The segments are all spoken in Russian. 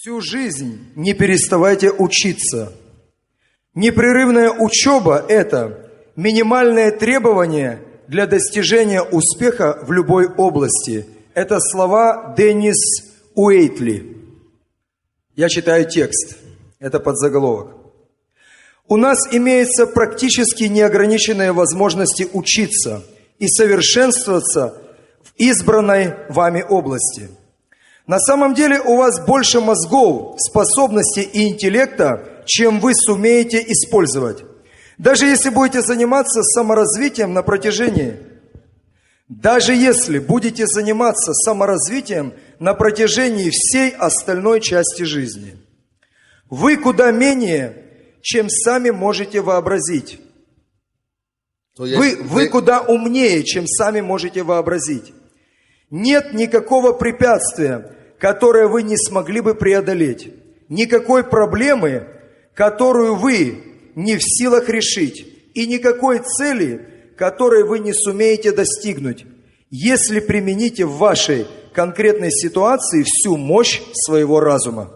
Всю жизнь не переставайте учиться. Непрерывная учеба – это минимальное требование для достижения успеха в любой области. Это слова Деннис Уэйтли. Я читаю текст. Это подзаголовок. У нас имеются практически неограниченные возможности учиться и совершенствоваться в избранной вами области. На самом деле у вас больше мозгов, способностей и интеллекта, чем вы сумеете использовать. Даже если будете заниматься саморазвитием на протяжении всей остальной части жизни. Вы куда менее, чем сами можете вообразить. Вы куда умнее, чем сами можете вообразить. Нет никакого препятствия, которое вы не смогли бы преодолеть. Никакой проблемы, которую вы не в силах решить. И никакой цели, которой вы не сумеете достигнуть, если примените в вашей конкретной ситуации всю мощь своего разума.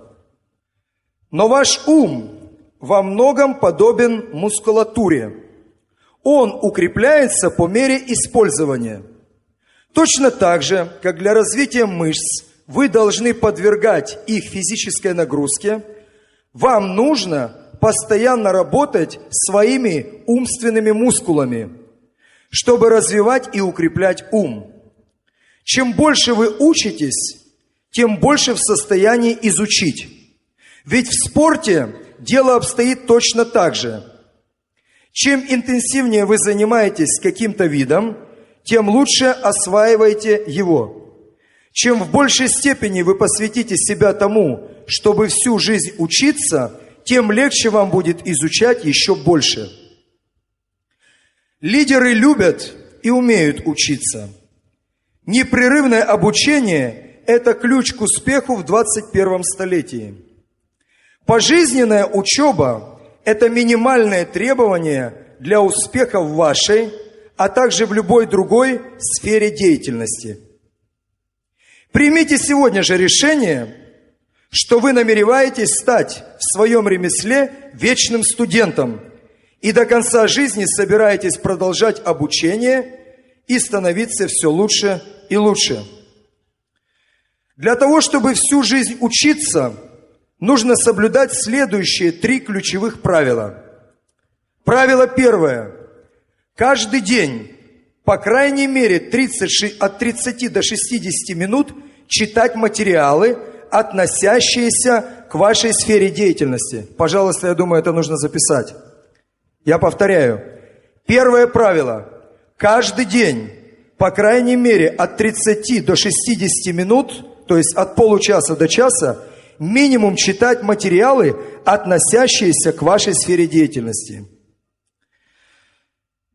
Но ваш ум во многом подобен мускулатуре. Он укрепляется по мере использования. Точно так же, как для развития мышц вы должны подвергать их физической нагрузке, вам нужно постоянно работать своими умственными мускулами, чтобы развивать и укреплять ум. Чем больше вы учитесь, тем больше в состоянии изучить. Ведь в спорте дело обстоит точно так же. Чем интенсивнее вы занимаетесь каким-то видом, тем лучше осваиваете его. Чем в большей степени вы посвятите себя тому, чтобы всю жизнь учиться, тем легче вам будет изучать еще больше. Лидеры любят и умеют учиться. Непрерывное обучение – это ключ к успеху в 21 столетии. Пожизненная учеба – это минимальное требование для успеха в вашей, а также в любой другой сфере деятельности. Примите сегодня же решение, что вы намереваетесь стать в своем ремесле вечным студентом и до конца жизни собираетесь продолжать обучение и становиться все лучше и лучше. Для того, чтобы всю жизнь учиться, нужно соблюдать следующие 3 ключевых правила. Правило первое. Каждый день, по крайней мере, от 30 до 60 минут читать материалы, относящиеся к вашей сфере деятельности. Пожалуйста, я думаю, это нужно записать. Я повторяю. Первое правило. Каждый день, по крайней мере, от 30 до 60 минут, то есть от получаса до часа, минимум читать материалы, относящиеся к вашей сфере деятельности.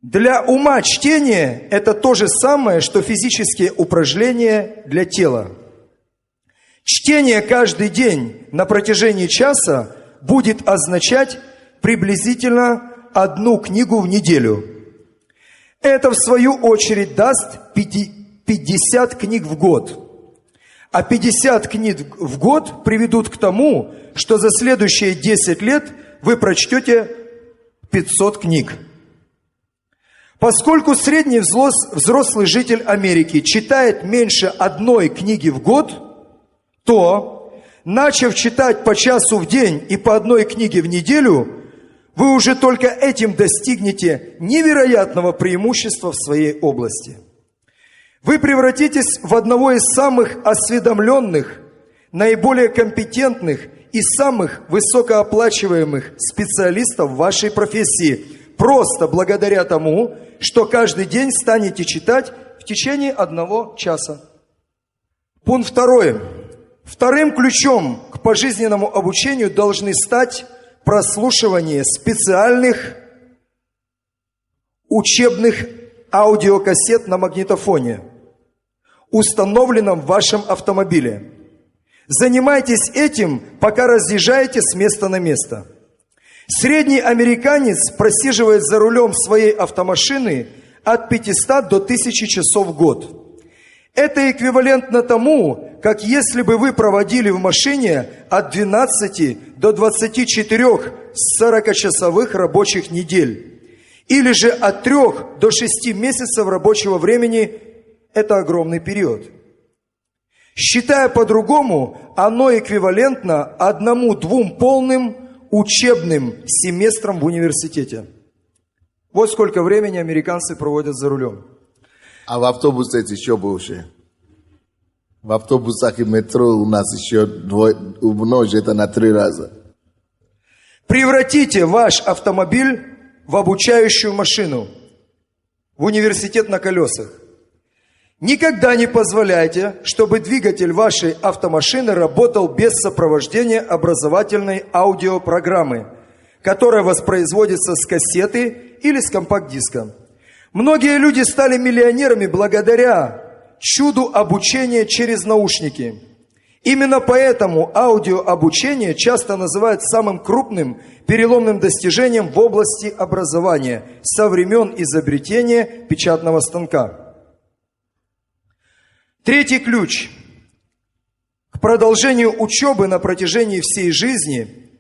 Для ума чтение – это то же самое, что физические упражнения для тела. Чтение каждый день на протяжении часа будет означать приблизительно 1 книгу в неделю. Это, в свою очередь, даст 50 книг в год. А 50 книг в год приведут к тому, что за следующие 10 лет вы прочтете 500 книг. Поскольку средний взрослый житель Америки читает меньше 1 книги в год, то, начав читать по часу в день и по 1 книге в неделю, вы уже только этим достигнете невероятного преимущества в своей области. Вы превратитесь в одного из самых осведомленных, наиболее компетентных и самых высокооплачиваемых специалистов в вашей профессии, просто благодаря тому, что каждый день станете читать в течение 1 часа. Пункт 2. Вторым ключом к пожизненному обучению должны стать прослушивание специальных учебных аудиокассет на магнитофоне, установленном в вашем автомобиле. Занимайтесь этим, пока разъезжаете с места на место. Средний американец просиживает за рулем своей автомашины от 500 до 1000 часов в год. Это эквивалентно тому, как если бы вы проводили в машине от 12 до 24 40-часовых рабочих недель. Или же от 3 до 6 месяцев рабочего времени – это огромный период. Считая по-другому, оно эквивалентно 1-2 полным учебным семестрам в университете. Вот сколько времени американцы проводят за рулем. А в автобусах еще больше. В автобусах и метро у нас еще умножить это на 3 раза. Превратите ваш автомобиль в обучающую машину, в университет на колесах. Никогда не позволяйте, чтобы двигатель вашей автомашины работал без сопровождения образовательной аудиопрограммы, которая воспроизводится с кассеты или с компакт-диска. Многие люди стали миллионерами благодаря чуду обучения через наушники. Именно поэтому аудиообучение часто называют самым крупным переломным достижением в области образования со времен изобретения печатного станка. Третий ключ к продолжению учебы на протяжении всей жизни.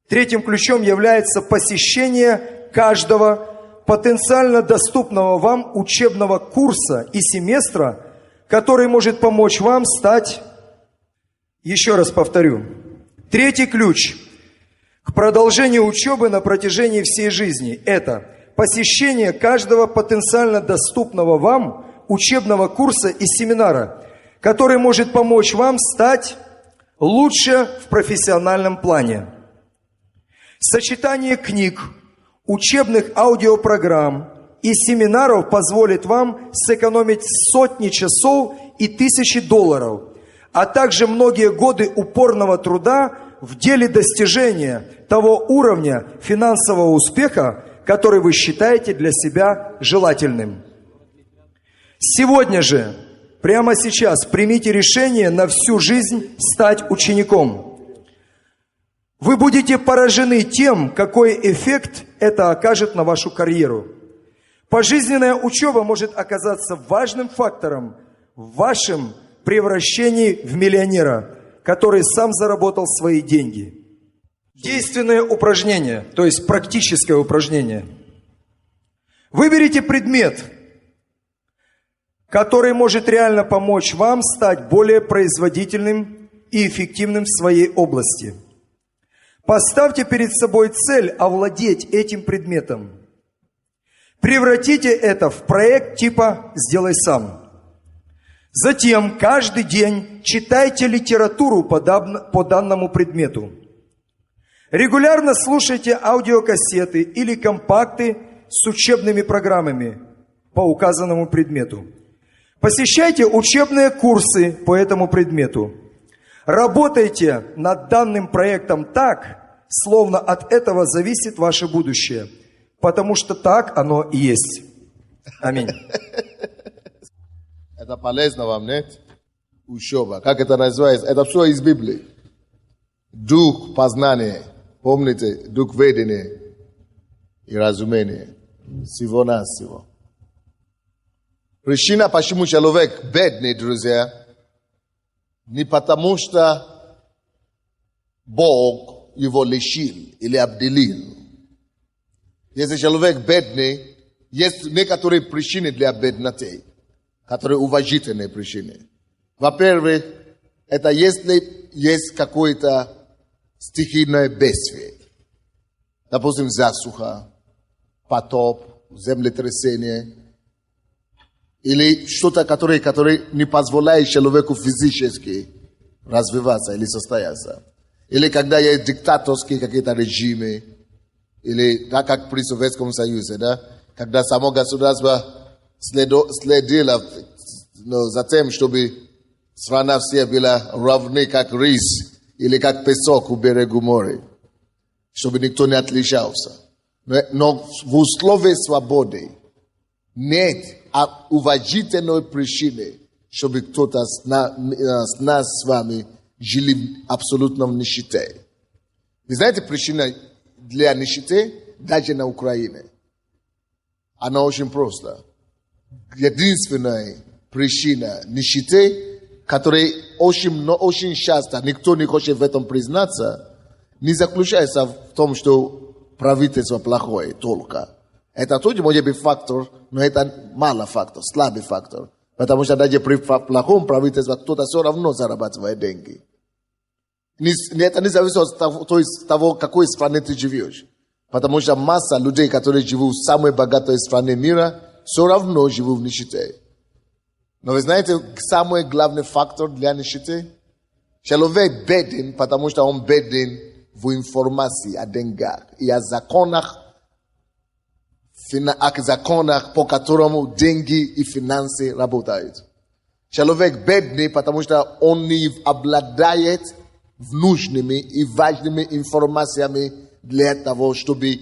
Третьим ключом является посещение каждого потенциально доступного вам учебного курса и семестра, который может помочь вам стать, еще раз повторю, третий ключ к продолжению учебы на протяжении всей жизни – это посещение каждого потенциально доступного вам учебного курса и семинара, который может помочь вам стать лучше в профессиональном плане. Сочетание книг, учебных аудиопрограмм и семинаров позволит вам сэкономить сотни часов и тысячи долларов, а также многие годы упорного труда в деле достижения того уровня финансового успеха, который вы считаете для себя желательным. Сегодня же, прямо сейчас, примите решение на всю жизнь стать учеником. Вы будете поражены тем, какой эффект это окажет на вашу карьеру. Пожизненная учеба может оказаться важным фактором в вашем превращении в миллионера, который сам заработал свои деньги. Действенное упражнение, то есть практическое упражнение. Выберите предмет, который может реально помочь вам стать более производительным и эффективным в своей области. Поставьте перед собой цель овладеть этим предметом. Превратите это в проект типа «Сделай сам». Затем каждый день читайте литературу по данному предмету. Регулярно слушайте аудиокассеты или компакты с учебными программами по указанному предмету. Посещайте учебные курсы по этому предмету. Работайте над данным проектом так, словно от этого зависит ваше будущее, потому что так оно и есть. Аминь. Это полезно вам, нет? Учеба. Как это называется? Это все из Библии. Дух познания. Помните? Дух ведения и разумения. Всего-навсего. Причина, почему человек бедный, друзья, не потому что Бог его лишил или обделил. Если человек бедный, есть некоторые причины для бедноты, которые уважительные причины. Во-первых, это если есть какое-то стихийное бедствие. Допустим, засуха, потоп, землетрясение. Или что-то, которое не позволяет человеку физически развиваться или состояться. Или когда есть диктаторские какие-то режимы. Или так, как при Советском Союзе, да? Когда само государство следило за тем, чтобы страна все была равны, как рис. Или как песок у берегу моря. Чтобы никто не отличался. Но в условиях свободы нет уважительной причины, чтобы кто-то с нас с вами жили абсолютно в нищете. Вы знаете причина для нищеты даже на Украине? Она очень проста. Единственная причина нищеты, которая очень часто никто не хочет в этом признаться, не заключается в том, что правительство плохое только. Это тоже может быть фактор, но это мало фактор, слабый фактор. Потому что даже при плохом правительстве кто-то все равно зарабатывает деньги. Это не зависит от того, какой стране ты живешь. Потому что масса людей, которые живут в самой богатой стране мира, все равно живут в нищете. Но вы знаете, самый главный фактор для нищеты? Человек беден, потому что он беден в информации о деньгах и о законах, по которому деньги и финансы работают. Человек бедный, потому что он не обладает нужными и важными информациями для того, чтобы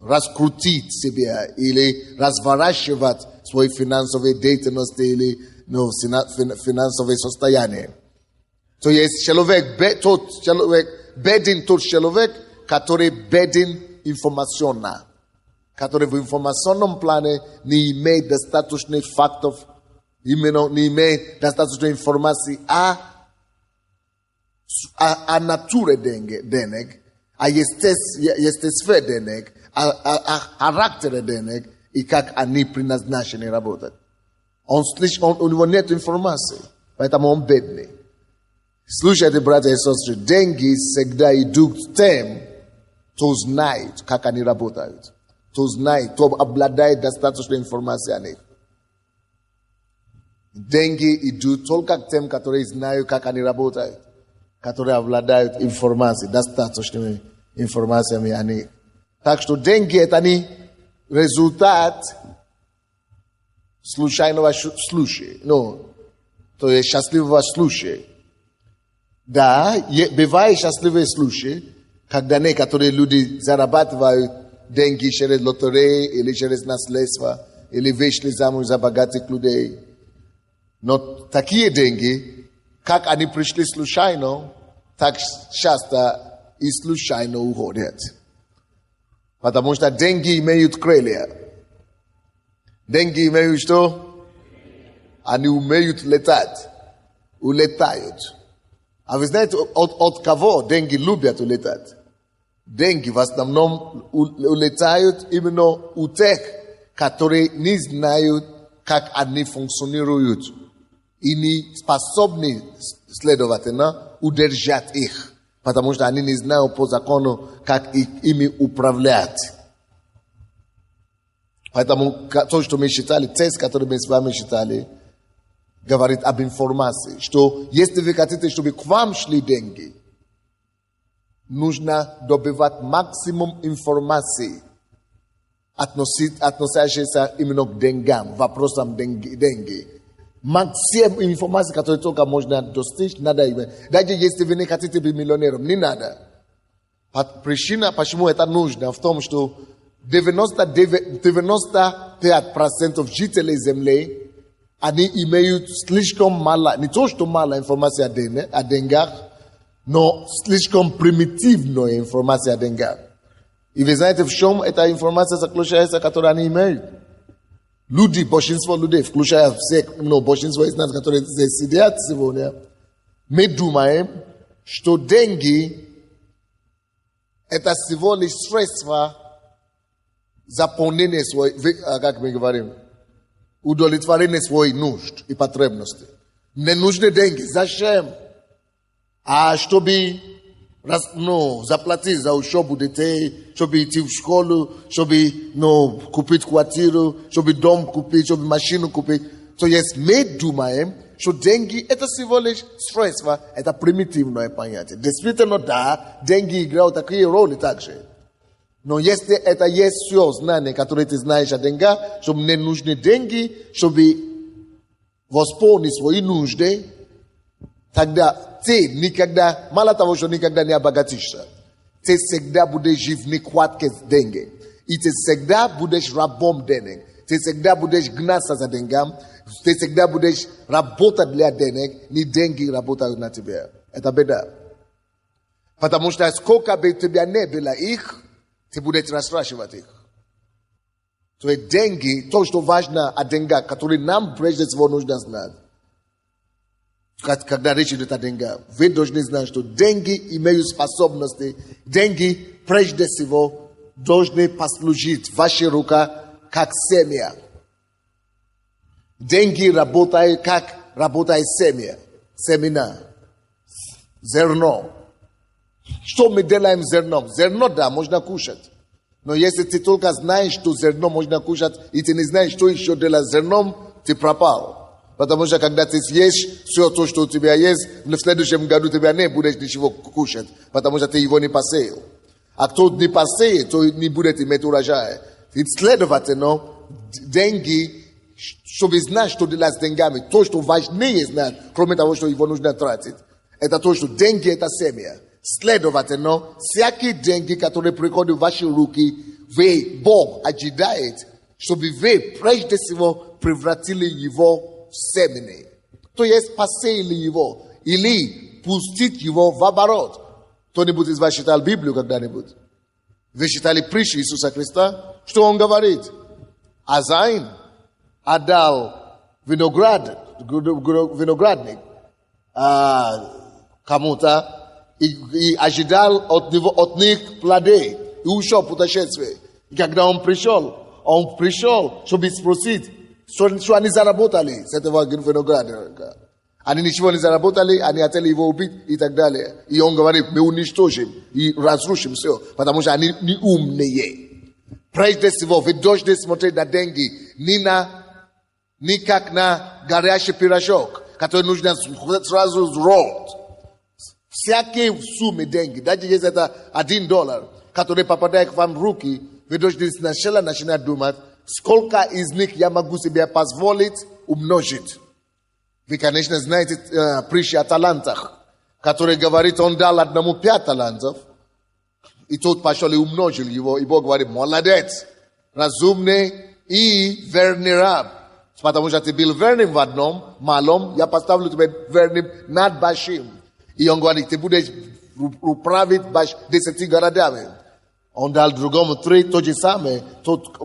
раскрутить себя или разворачивать свои финансовые деятельности или финансовое состояние. То есть беден тот человек, который беден информационно, который в информационном плане не имеет достаточных фактов, именно не имеет достаточной информации о натуре денег, о естестве денег, о характере денег и как они предназначены работать. У него нет информации, поэтому он бедный. Слушайте, братья и сестры, деньги всегда идут тем, кто знает, как они работают. Кто знает, кто обладает достаточной информацией о них. Деньги идут только к тем, которые знают, как они работают. Которые обладают информацией, достаточными информациями о них. Так что деньги это не результат случайного случая. То есть счастливого случая. Да, бывают счастливые случаи, когда некоторые люди зарабатывают деньги через лотерею или через наследство, или вышли замуж за богатых людей. Но такие деньги, как они пришли случайно, так часто и случайно уходят. Потому что деньги имеют крылья. Деньги имеют что? Они умеют летать. Улетают. А вы знаете, от кого деньги любят улетать? Деньги в основном улетают именно у тех, которые не знают, как они функционируют. И не способны, следовательно, удержать их. Потому что они не знают по закону, как ими управлять. Поэтому то, что мы читали, тест, который мы с вами читали, говорит об информации. Что если вы хотите, чтобы к вам шли деньги, нужно добывать максимум информации, относящейся именно к деньгам, вопросам деньги. Максимум информации, которую только можно достичь, надо иметь. Даже если вы не хотите быть миллионером, не надо. Причина, почему это нужно, в том, что 95% жителей Земли, они имеют слишком мало, не то, что мало информации о деньгах, но слишком примитивная информация о деньгах. И вы знаете, в чем эта информация заключается, которую они имеют? Люди, большинство людей, включая всех, большинство из нас, которые здесь сидят сегодня, мы думаем, что деньги это всего лишь средство заполнения своих, как мы говорим, удовлетворения своих нужд и потребностей. Не нужны деньги. Зачем? А чтобы заплатить за учебу детей, чтобы идти в школу, чтобы купить квартиру, чтобы дом купить, чтобы машину купить. То есть мы думаем, что деньги это всего лишь средство, это примитивное понятие. Действительно, да, деньги играют такие роли также. Но если это есть все знание, которое ты знаешь о деньгах, что мне нужны деньги, чтобы восполнить свои нужды, тогда ты никогда, мало того, что никогда не обогатишься, ты всегда будешь жить в нехватке денег. И ты всегда будешь рабом денег. Ты всегда будешь гнаться за деньгами. Ты всегда будешь работать для денег, не деньги работают на тебя. Это беда. Потому что сколько бы у тебя не было их, ты будешь растрачивать их. То есть деньги, то, что важно о деньгах, которые нам прежде всего нужно знать. Когда речь идет о деньгах, вы должны знать, что деньги имеют способности, деньги прежде всего должны послужить в вашей руке как семя. Деньги работают как работает семя, семена, зерно. Что мы делаем с зерном? Зерно, да, можно кушать. Но если ты только знаешь, что зерно можно кушать, и ты не знаешь, что еще делать с зерном, ты пропал. Потому что когда ты съешь все то, что у тебя есть, в следующем году тебя не будешь ничего кушать, потому что ты его не посеял. А кто не посеет, то не будет иметь урожая. И следовательно, деньги, чтобы знать, что делать с деньгами, то, что важнее знать, кроме того, что его нужно тратить, это то, что деньги это семя. Следовательно, всякие деньги, которые приходят в ваши руки, Бог ожидает, чтобы вы прежде всего превратили его семени. То есть посеяли его или пустить его в оборот. Кто-нибудь из вас читал Библию когда-нибудь? Вы читали притчи Иисуса Христа? Что он говорит? Хозяин отдал виноградник кому-то и ожидал от них плоды и ушел в путешествие. И когда он пришел, чтобы спросить, что они заработали с этого виноградника. Они ничего не заработали, они хотели его убить и так далее. И он говорит, мы уничтожим и разрушим все, потому что они не умные. Прежде всего, вы должны смотреть на деньги не как на горящий пирожок, который нужно сразу срать. Всякие суммы деньги, даже если это $1, который попадает к вам в руки, вы должны сначала начинать думать, сколько из них я могу себе позволить умножить. Вы, конечно, знаете притчу о талантах, который говорит, он дал одному 5 талантов, и тот пошел и умножил его, и Бог говорит, молодец, разумный и верный раб. Потому что ты был верным в одном малом, я поставлю тебя верным над большим. И он говорит, ты будешь управить 10 городами. Он дал другому 3, то же самое,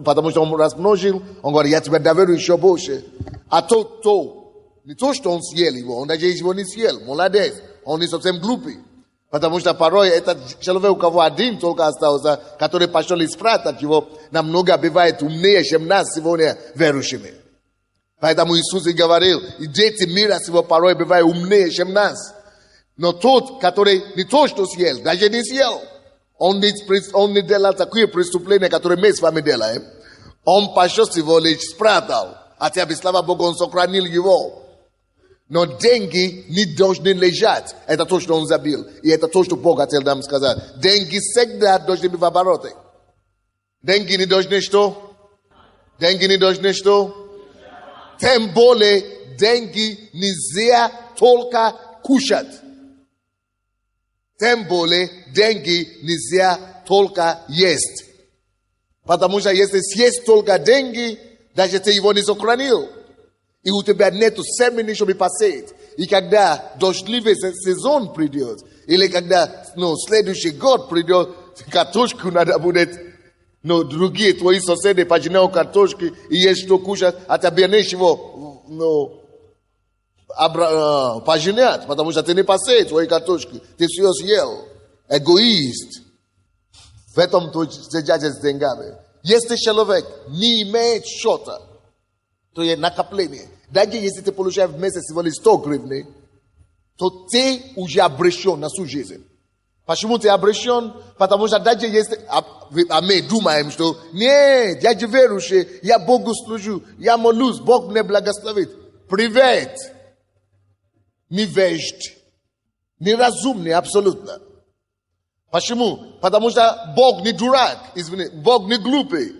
потому что он размножил, он говорит, я тебе доверю еще больше. А не то, что он съел его, он даже его не съел, молодец, он не совсем глупый. Потому что порой этот человек, у кого один только остался, который пошел исправить его, намного бывает умнее, чем нас сегодня верующими. Поэтому Иисус и говорил, и дети мира сегодня порой бывают умнее, чем нас. Но тот, который не то, что съел, даже не съел, он не делал такое преступление, которое мы с вами делаем. Он пошел всего лишь спрятал. Хотя бы, слава Богу, он сохранил его. Но деньги не должны лежать. Это то, что он забил. И это то, что Бог хотел нам сказать. Деньги всегда должны быть в обороте. Деньги не должны что? Деньги не должны что? Тем более, деньги нельзя только кушать. Тем более, деньги нельзя только есть. Потому что если съесть только деньги, даже ты его не сохранил. И у тебя нету семени, чтобы посеять. И когда дождливый сезон придет, или когда следующий год придет, картошку надо будет, другие твои соседи пожинают картошки и есть что кушать, а тебе нечего пожинать, потому что ты не посеешь твои картошки, ты все съел. Эгоист. В этом то с деньгами. Если человек не имеет счета, то есть накопление. Даже если ты получаешь в месяц всего лишь 100 гривен, то ты уже обречен на всю жизнь. Почему ты обречен? Потому что даже если... А мы думаем, что нет, я же верующий, я Богу служу, я молюсь, Бог мне благословит. Привет! Невежд, неразумный абсолютно. Почему? Потому что Бог не дурак, извини, Бог не глупый.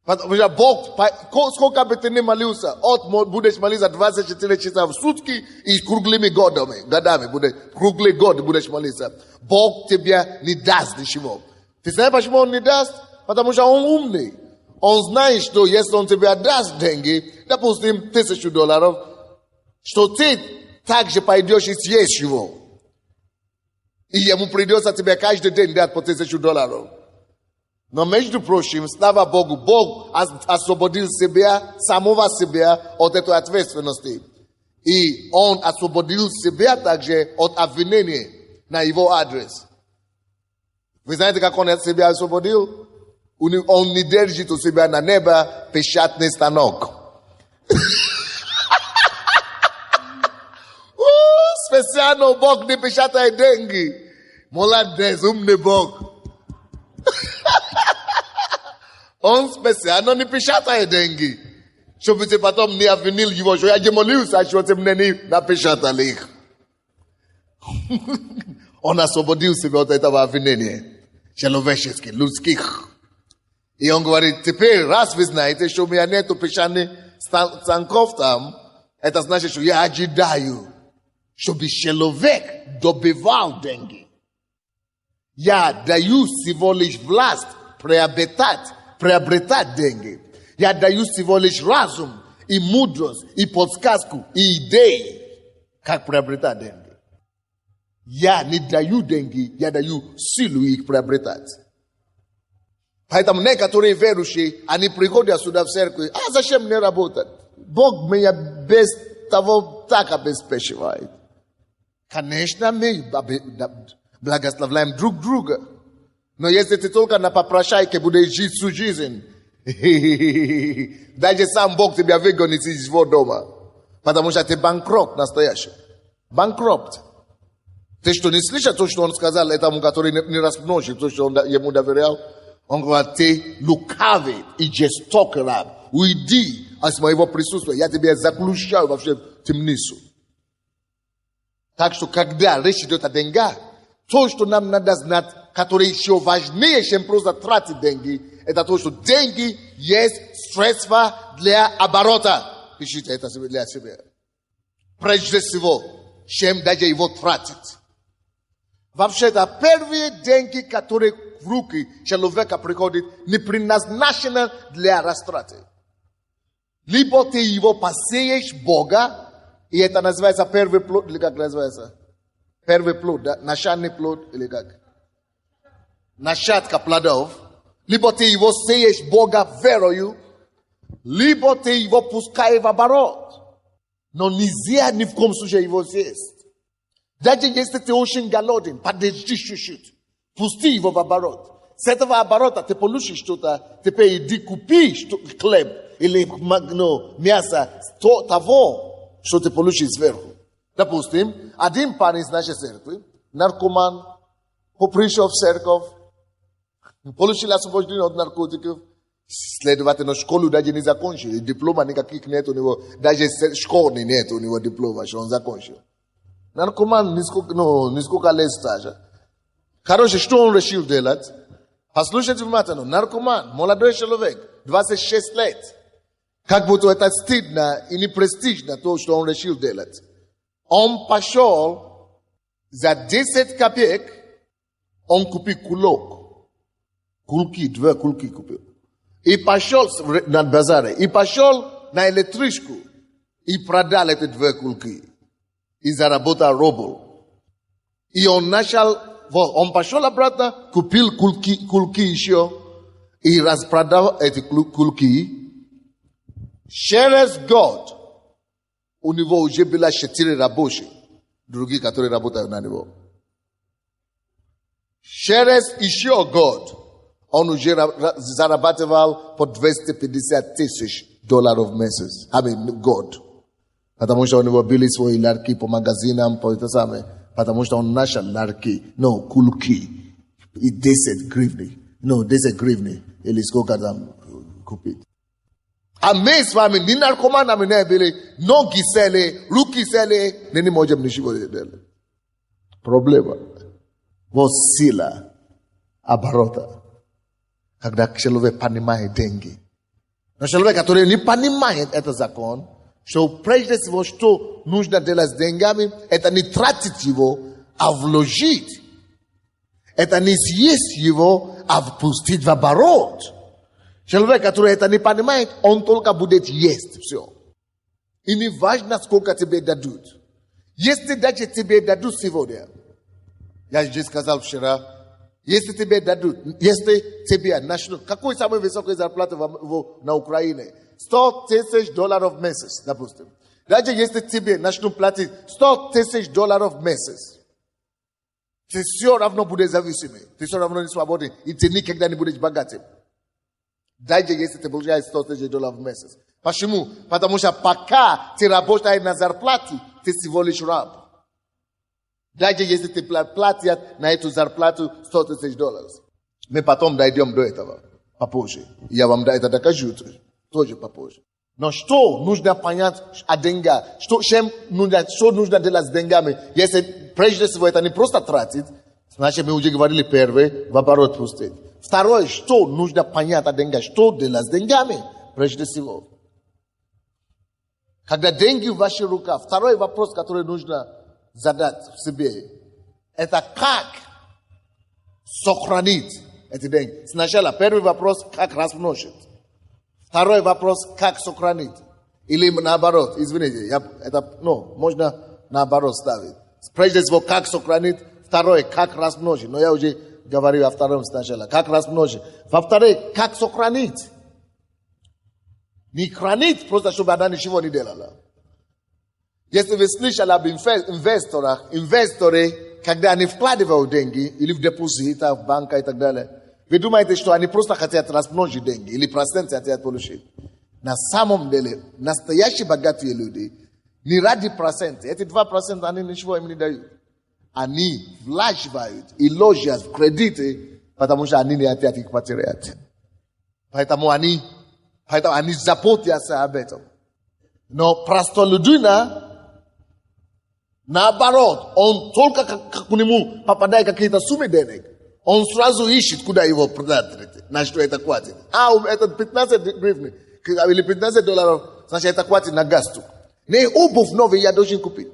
Потому что Бог, сколько бы ты ни молился, будешь молиться 24 часа в сутки и круглыми годами, круглый год будешь молиться. Бог тебе не даст ничего. Ты знаешь, почему он не даст? Потому что он умный. Он знает, что если он тебе даст деньги, допустим, $1000, что ты также пойдешь и съешь его. И ему придется тебе каждый день дать по $1000. Но между прочим, слава Богу, Бог освободил себя, самого себя от этой ответственности. И Он освободил себя также от обвинения на его адрес. Вы знаете, как Он от себя освободил? Он не держит у себя на небе печатный станок. Специально Бог не печатает деньги. Молодец, умный Бог. Он специально не печатает деньги, чтобы ты потом не обвинил его, что я не молился, что ты мне не напечатал их. Он освободил себя от этого обвинения человеческих, людских. И он говорит, теперь, раз вы знаете, что у меня нету печатных станков там, это значит, что я ожидаю, чтобы человек добивал деньги. Я даю всего лишь власть приобретать деньги. Я даю всего лишь разум и мудрость, и подсказку, и идеи, как приобретать деньги. Я не даю деньги, я даю силу их приобретать. Поэтому некоторые верующие, они приходят сюда в церковь, а зачем мне работать? Бог меня без того так обеспечивает. Конечно, мы благословляем друг друга. Но если ты только на попрошайке будешь жить всю жизнь, даже сам Бог тебя выгонит из его дома. Потому что ты банкрот настоящий. Банкрот. Ты что, не слышал то, что он сказал этому, который не размножил, то, что он ему доверял? Он говорит, ты лукавый и жестокий раб. Уйди от моего присутствия. Я тебя заключаю во всю темницу. Так что, когда речь идет о деньгах, то, что нам надо знать, которое еще важнее, чем просто тратить деньги, это то, что деньги есть средства для оборота. Пишите это для себя. Прежде всего, чем даже его тратить. Вообще-то, первые деньги, которые в руки человека приходят, не предназначены для растраты. Либо ты его посеешь Бога, и это называется первый плод, или как называется? Первый плод, да? Начальный плод, или как? Начатка плодов. Либо ты его сеешь Бога верою, либо ты его пускаешь в оборот. Но нельзя ни в коем случае его съесть. Даже если ты очень голоден, подожди чуть-чуть. Пусти его в оборот. С этого оборота ты получишь что-то, теперь иди купи хлеб или мясо того, что ты получишь сверху. Допустим, один парень из нашей церкви, наркоман, пришел в церковь, получил освобождение от наркотиков, следовательно, школу даже не закончил, и диплома никаких нет у него, даже школы нет у него диплома, что он закончил. Наркоман нисколько лет стажа. Короче, что он решил делать? Послушайте внимательно, наркоман, молодой человек, 26 лет. Как будто это стыдно и не престижно то, что он решил делать. Он пошел за 10 копеек, он купил кулок. Кулки, 2 кулки купил. И пошел на базаре, и пошел на электричку, и продал эти 2 кулки. И заработал рубль. И он пошел обратно, купил кулки еще, и распродал эти кулки. Через год у него уже было 4 рабочих, другие, которые работают на него. Через еще год он уже зарабатывал по $250,000 в месяц. год. Потому что у него были свои ларьки по магазинам, по это самое. Потому что он начал ларьки. Кулки. И 10 гривны. 10 гривны. Или сколько там купить. А мы с вами, ни наркоманами не были, ноги сели, руки сели, не можем ничего делать. Проблема. Вот сила оборота. Когда человек понимает деньги. Но человек, который не понимает этот закон, что прежде всего, что нужно делать с деньгами, это не тратить его, а вложить. Это не съесть его, а впустить в оборот. Человек, который это не понимает, он только будет есть все. И не важно, сколько тебе дадут. Если даже тебе дадут сегодня, я же сказал вчера, Если тебе дадут, если тебе national, какой самый высокий зарплата на Украине? $100,000 в месяц, допустим. Даже если тебе начнут платить $100,000 в месяц, ты все равно будешь зависимый, ты все равно не свободен, и ты никогда не будешь богатым. Даже если ты получаешь $100,000 в месяц. Почему? Потому что пока ты работаешь на зарплате, ты всего лишь раб. Даже если ты платят на эту зарплату $100,000. Мы потом дойдем до этого попозже. Я вам это докажу тоже попозже. Но что нужно понять о деньгах? Что нужно делать с деньгами? Если прежде всего это не просто тратить, значит мы уже говорили первый, в оборот пустить. Второе, что нужно понять о деньгах? Что делать с деньгами? Прежде всего. Когда деньги в ваших руках, второй вопрос, который нужно задать себе, это как сохранить эти деньги. Сначала первый вопрос, как размножить. Второй вопрос, как сохранить. Или наоборот, извините, можно наоборот ставить. Прежде всего, как сохранить. Второй, как размножить. Но я уже говорил о втором сначала. Как размножить. Во-вторых, как сохранить. Не хранить, просто чтобы она ничего не делала. Если вы слышали об инвесторах, инвесторы, когда они вкладывают деньги, или в депозитах, в банках и так далее, вы думаете, что они просто хотят размножить деньги, или процент хотят получить. На самом деле, настоящие богатые люди, не ради процента, эти 2% они ничего им не дают. Они вложивают и ложат в кредиты, потому что они не хотят их потерять. Поэтому они заботятся об этом. Но простолюдина, наоборот, он только как к нему попадает какие-то суммы денег, он сразу ищет, куда его продать, на что это хватит. Это 15 гривен или $15, значит, это хватит на гасту. Не обувь новый я должен купить.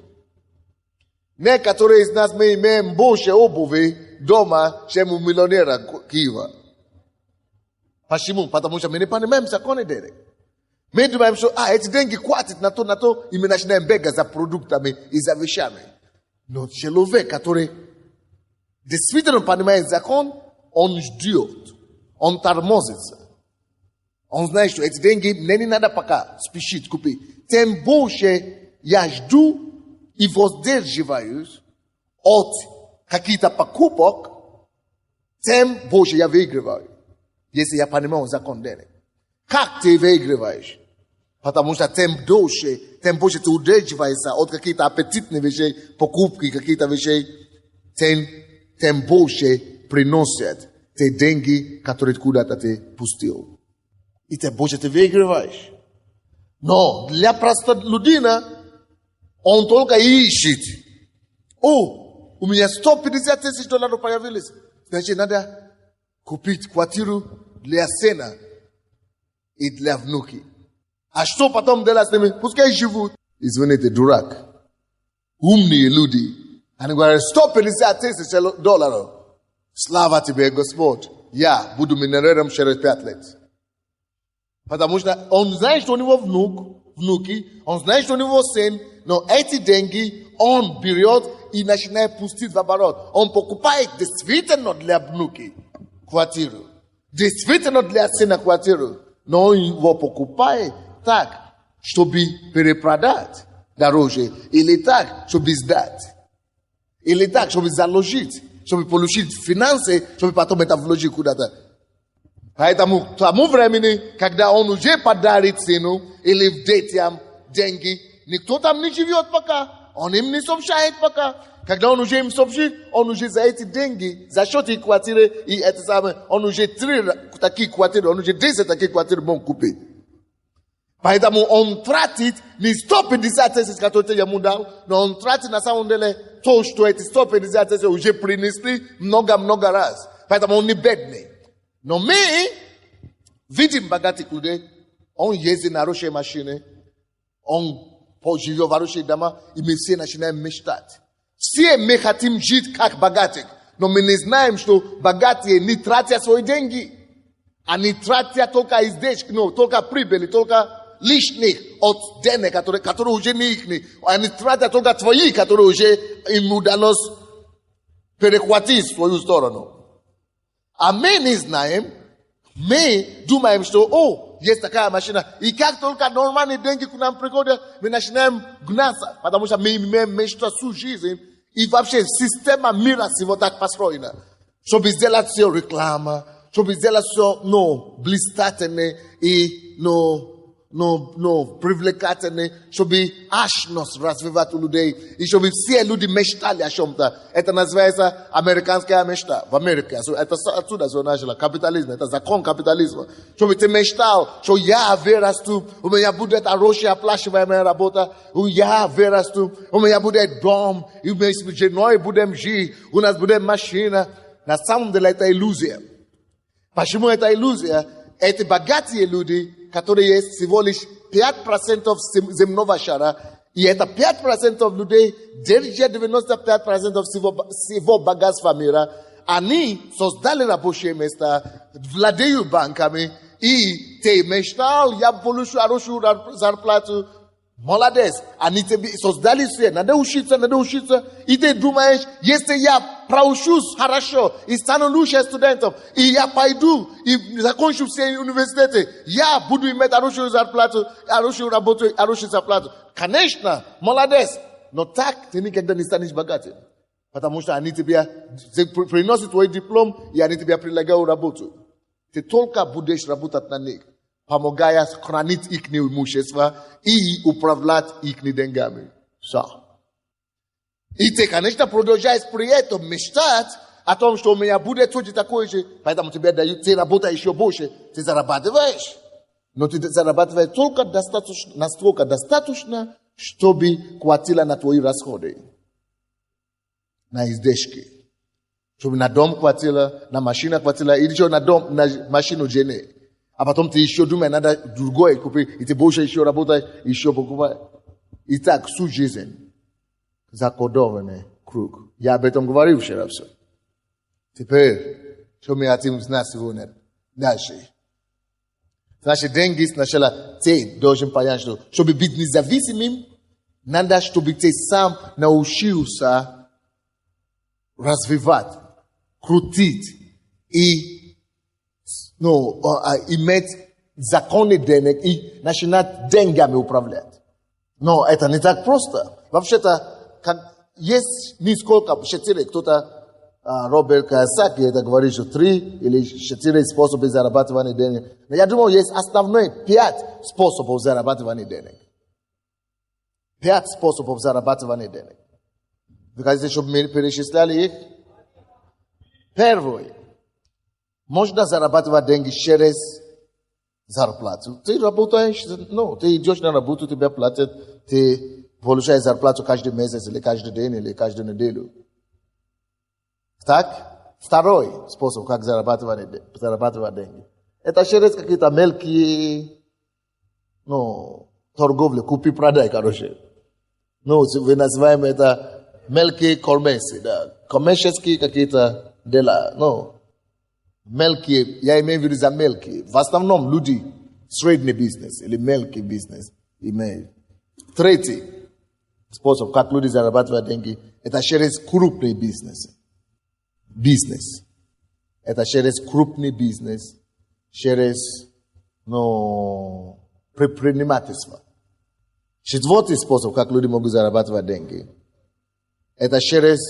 Некоторые из нас мы имеем больше обуви дома, чем у миллионера Киева. Почему? Потому что мы не понимаем законы денег. Мы думаем, что эти деньги хватит на то, и мы начинаем бегать за продуктами и за вещами. Но человек, который действительно понимает закон, он ждет, он тормозится. Он знает, что эти деньги мне не надо пока спешить купить. Тем больше я жду и воздерживаюсь от каких-то покупок, тем больше я выигрываю. Если я понимаю закон денег. Как ты выигрываешь? Потому что тем больше ты удерживаешься от каких-то аппетитных вещей, покупки каких-то вещей, тем больше приносят те деньги, которые куда-то ты пустил. И тем больше ты выигрываешь. Но для простолюдина он только ищет. У меня $150,000 появились. Значит, надо купить квартиру для сына и для внуки. А что потом делать с ними? Пускай живут. Извините, дурак. Умные люди. Они говорят, $150,000. Слава тебе, Господь. Я буду миллионером через 5 лет. Потому что он знает, что у него внуки, он знает, что у него сын, но эти деньги он берет и начинает пустить в оборот. Он покупает действительно для внуки квартиру. Действительно для сына квартиру. Но он его покупает так, чтобы перепродать дороже. Или так, чтобы сдать. Или так, чтобы заложить. Чтобы получить финансы, чтобы потом это вложить куда-то. Поэтому к тому времени, когда он уже подарит сыну или детям деньги, никто там не живет пока. Он им не сообщает пока. Когда он уже им сообщит, он уже за эти деньги, за счет их квартиры и это самое, он уже 3 такие квартиры, он уже 10 таких квартир мог купить. Поэтому он тратит не 150,000, которые ты ему дал, но он тратит на самом деле то, что эти 150,000 уже принесли много-много раз. Поэтому он не бедный. Но мы видим богатых людей, он ездит на хорошей машине, он живет в хороших домах, и мы все начинаем мечтать. Все мы хотим жить как богатых, но мы не знаем, что богатые не тратят свои деньги. Они тратят только издержки, только прибыли, только лишних от денег, которые уже не их. Они тратят только твои, которые уже им удалось перехватить в свою сторону. А мы не знаем, мы думаем, что, есть такая машина. И как только нормальные деньги к нам приходят, мы начинаем гнаться. Потому что мы имеем мечту всю жизнь. И вообще система мира всего так построена. Чтобы сделать все реклама, чтобы сделать все, блистательно и, привлекательно, чтобы ашность развивать у людей, и чтобы все люди мечтали о чем-то. Это называется американская мечта в Америке. Это отсюда все начало. Капитализм, это закон капитализма. Чтобы ты мечтал, что я вырасту, у меня будет хорошая оплачиваемая работа, я вырасту, у меня будет дом, и мы с женой будем жить, у нас будет машина. На самом деле это иллюзия. Почему это иллюзия? Эти богатые люди, которые есть всего лишь 5% земного шара, и это 5% людей держат 95% всего богатства мира, они создали рабочие места, владеют банками, и ты мечтал, я получу хорошую зарплату. Молодец, они тебе создали все, надо учиться, и ты думаешь, если я проучусь хорошо и стану лучшим студентом, и я пойду и закончу все университеты, я буду иметь хорошую зарплату, хорошую работу, хорошую зарплату. Конечно, молодец, но так ты никогда не станешь богатым, потому что они тебе приносят твой диплом, и они тебе предлагают работу. Ты только будешь работать на них, помогая хранить их имущество и управлять их деньгами. И ты, конечно, продолжаешь при этом мечтать о том, что у меня будет тоже такое же, поэтому тебе дают, ты работаешь еще больше, ты зарабатываешь. Но ты зарабатываешь только настолько достаточно, чтобы хватило на твои расходы, на издержки. Чтобы на дом хватило, на машину хватило, или еще на машину жены. А потом ты еще думаешь, надо другое купить, и ты больше еще работаешь, еще покупаешь. И так всю жизнь закодованный круг. Я об этом говорил вчера все. Теперь, что мы хотим знать сегодня? Дальше. Значит, деньги сначала ты должен понять, что чтобы быть независимым, надо, чтобы ты сам научился развивать, крутить и иметь законы денег и начинать деньгами управлять. Но это не так просто. Вообще-то, есть несколько, 4, кто-то, Роберт Кайосаки, это говорит, что 3 или 4 способа зарабатывания денег. Но я думаю, есть основные 5 способов зарабатывания денег. 5 способов зарабатывания денег. Вы хотите, чтобы мы перечисляли их? Первый. Можно зарабатывать деньги через зарплату. Ты работаешь, ты идешь на работу, тебе платят, ты получаешь зарплату каждый месяц, или каждый день, или каждую неделю. Так? Второй способ, как зарабатывать деньги. Это через какие-то мелкие, торговли, купи-продай, короче. Мы называем это мелкие коммерции, да. Коммерческие какие-то дела, мелкие, я имею в виду за мелкие. В основном люди средний бизнес или мелкий бизнес имеют. Третий способ, как люди зарабатывают деньги, это через крупный бизнес. Это через крупный бизнес, через предпринимательство. Четвертый способ, как люди могут зарабатывать деньги, это через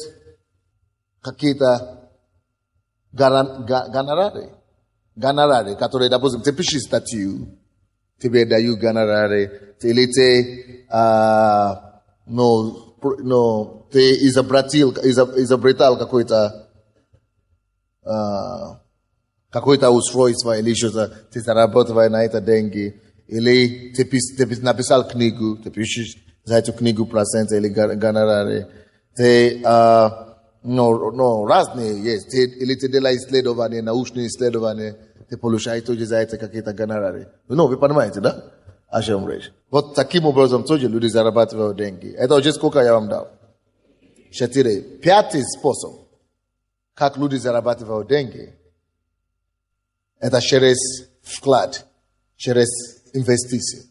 какие-то гонорары, которые, допустим, ты пишешь статью, тебе дают гонорары, или ты, ты изобретал какое-то устройство или что-то, ты зарабатываешь на это деньги, или ты написал книгу, ты пишешь за эту книгу проценты или гонорары, ты разные есть. Или ты делаешь исследования, научные исследования, ты получаешь тоже за это какие-то гонорары. Вы понимаете, да? О чем речь? Вот таким образом тоже люди зарабатывают деньги. Это уже сколько я вам дал? 4. Пятый способ, как люди зарабатывают деньги, это через вклад, через инвестиции.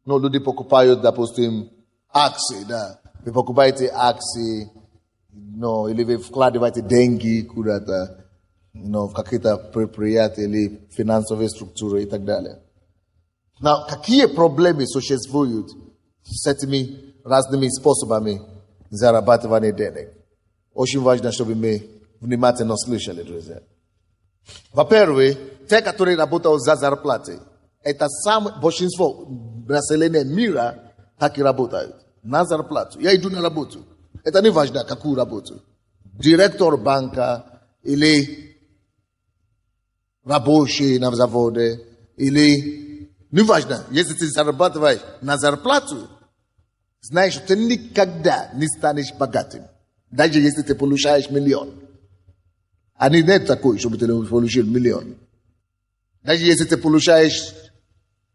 Люди покупают, допустим, акции, да. Вы покупаете акции, или вы вкладываете деньги куда-то. в какие-то предприятия или финансовые структуры и так далее. Но какие проблемы существуют с этими разными способами зарабатывания денег? Очень важно, чтобы мы внимательно слышали, друзья. Во-первых, те, которые работают за зарплатой, это большинство населения мира так и работают. На зарплату. Я иду на работу. Это не важно, какую работу. Директор банка или рабочий на заводе или... Не важно, если ты зарабатываешь на зарплату, знаешь, что ты никогда не станешь богатым. Даже если ты получаешь миллион. А нет такой, чтобы ты получил миллион. Даже если ты получаешь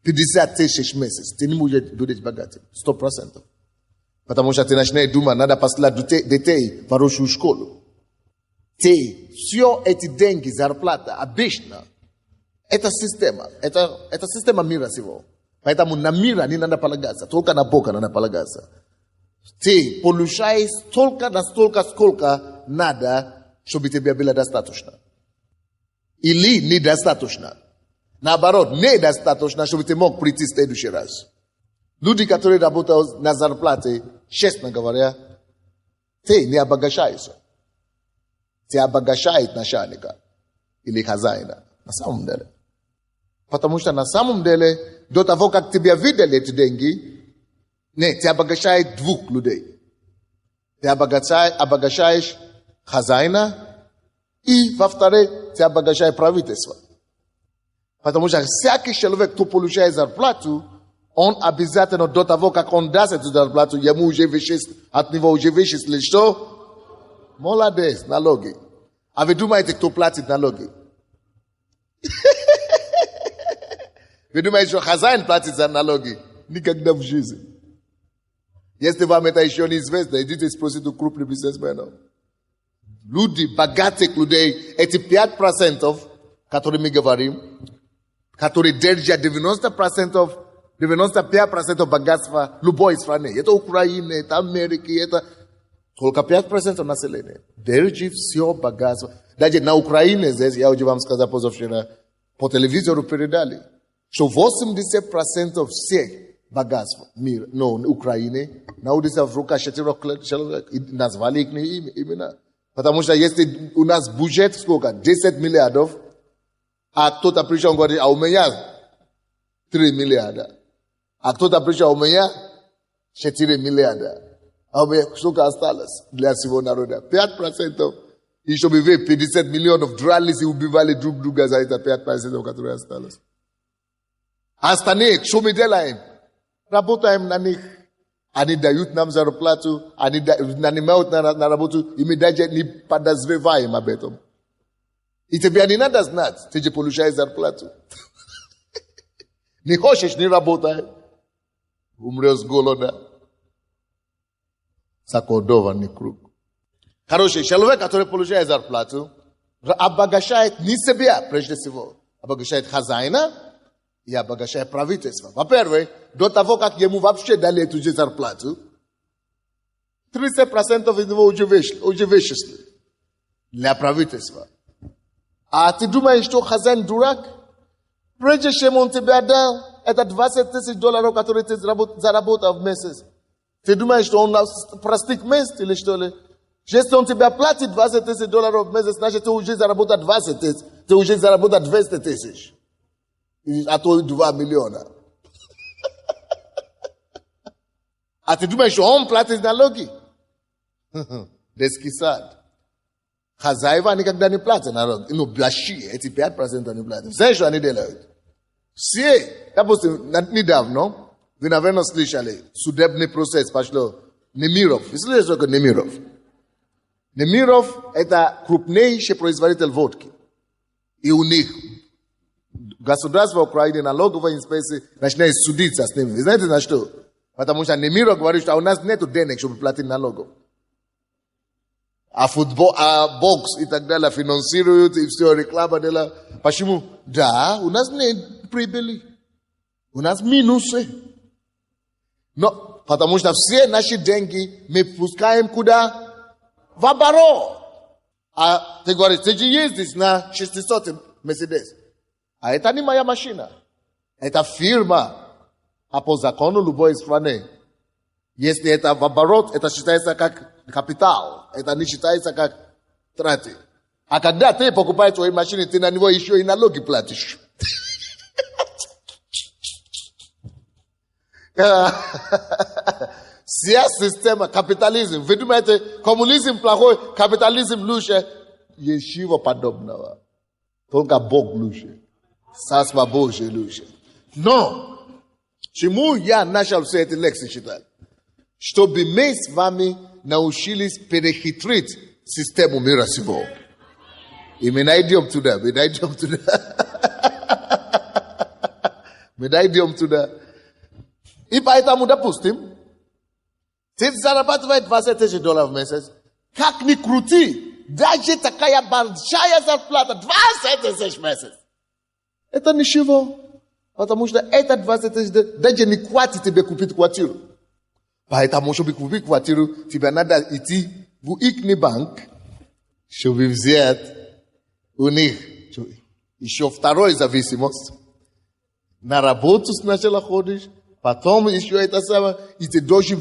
50 тысяч в месяц, ты не будешь богатым. 100%. Потому что ты начинаешь думать, надо послать детей в хорошую школу. Все эти деньги, зарплата, обычно, это система. Это система мира всего. Поэтому на мира не надо полагаться. Только на Бога надо полагаться. Ты получаешь настолько, сколько надо, чтобы тебе было достаточно. Или недостаточно. Наоборот, недостаточно, чтобы ты мог прийти в следующий раз. Люди, которые работают на зарплате, честно говоря, ты не обогащаешься. Ты обогащает начальника или хозяина. На самом деле. Потому что на самом деле, до того, как тебе видели эти деньги, ты обогащает двух людей. Ты обогащаешь хозяина и, во-вторых, ты обогащаешь правительство. Потому что всякий человек, кто получает зарплату, он обязательно до того, как он даст эту зарплату, ему уже от него уже вычислили, что? Молодец, налоги. А вы думаете, кто платит налоги? Вы думаете, что хозяин платит за налоги? Никогда в жизни. Если вам это еще не известно, идите спросите у крупных бизнесменов. Люди, богатых людей, эти 5%, которые мы говорим, которые держат 95% богатства любой страны. Это Украина, это Америка, это только 5% населения. Держит все богатство. Даже на Украине здесь, я уже вам сказал позавчера, по телевизору передали, что 80% всех богатств мира, Украины, находится в руках 4 человек. Назвали их имена. Потому что если у нас бюджет сколько? 10 миллиардов, а кто-то пришел и говорит, а у меня 3 миллиарда. А кто-то пришел, а у меня 4 миллиарда. А у меня сколько осталось для всего народа? 5%. И чтобы вы 50 миллионов дрались и убивали друг друга за это 5%, которые осталось. А остальные, что мы делаем? Работаем на них. Они дают нам зарплату, они нанимают на работу, и мы даже не подозреваем об этом. И тебе не надо знать, ты же получаешь зарплату. Не хочешь, не работай. Умрешь с голода. Заколдованный круг. Хороший человек, который получает зарплату, обогащает не себя, прежде всего. Обогащает хозяина и обогащает правительство. Во-первых, до того, как ему вообще дали эту же зарплату, 30% из него уже вычислили для правительства. А ты думаешь, что хозяин дурак? Прежде чем он тебе дал, это $20 тысяч, которые ты заработал в месяц. Ты думаешь, что он на простых мест или что ли? Если он тебе платит $20 тысяч в месяц, значит, ты уже заработал 20 тысяч. Ты уже заработал 200 тысяч. А то 2 миллиона. А ты думаешь, что он платит налоги? Детский сад. Хозяева никогда не платят налоги. Большие, эти 5% не платят. Знаешь, что они делают? Все, допустим, недавно, вы, наверное, слышали, судебный процесс пошло Немиров. Вы слышали, что такое Немиров? Немиров – это крупнейший производитель водки. И у них государство Украины, налоговая инспекция, начинает судиться с ними. Вы знаете, на что? Потому что Немиров говорит, что у нас нет денег, чтобы платить налогов. А футбол, а бокс и так далее финансируют, и все, реклама делала. Почему? Да, у нас нет прибыли. У нас минусы. Но, потому что все наши деньги мы пускаем куда? В оборот. A ty говоришь, ты же ездишь на 600 Мерседес. А это не моя машина. Это фирма. А по закону любой страны, если это в оборот, это считается как капитал. Это не считается как траты. А когда ты покупаешь твою машину, ты на него еще и налоги платишь. Вся система, капитализм. Вы думаете, коммунизм плохой, капитализм лучше? Ничего подобного. Только Бог лучше. Царство Божие лучше. Но, чему я начал все эти лекции читать? Чтобы мы с вами научились перехитрить систему мира сего. И мы найдем туда, мы найдем туда. И поэтому, допустим, ты зарабатываешь $20 000 в месяц, как ни крути, даже такая большая зарплата, 20 000 в месяц. Это ничего, потому что это 20 000 даже не хватит тебе купить квартиру. Поэтому, чтобы купить квартиру, тебе надо идти в их банк, чтобы взять у них еще второй зависимость. На работу сначала ходишь, потом еще это самое, и ты должен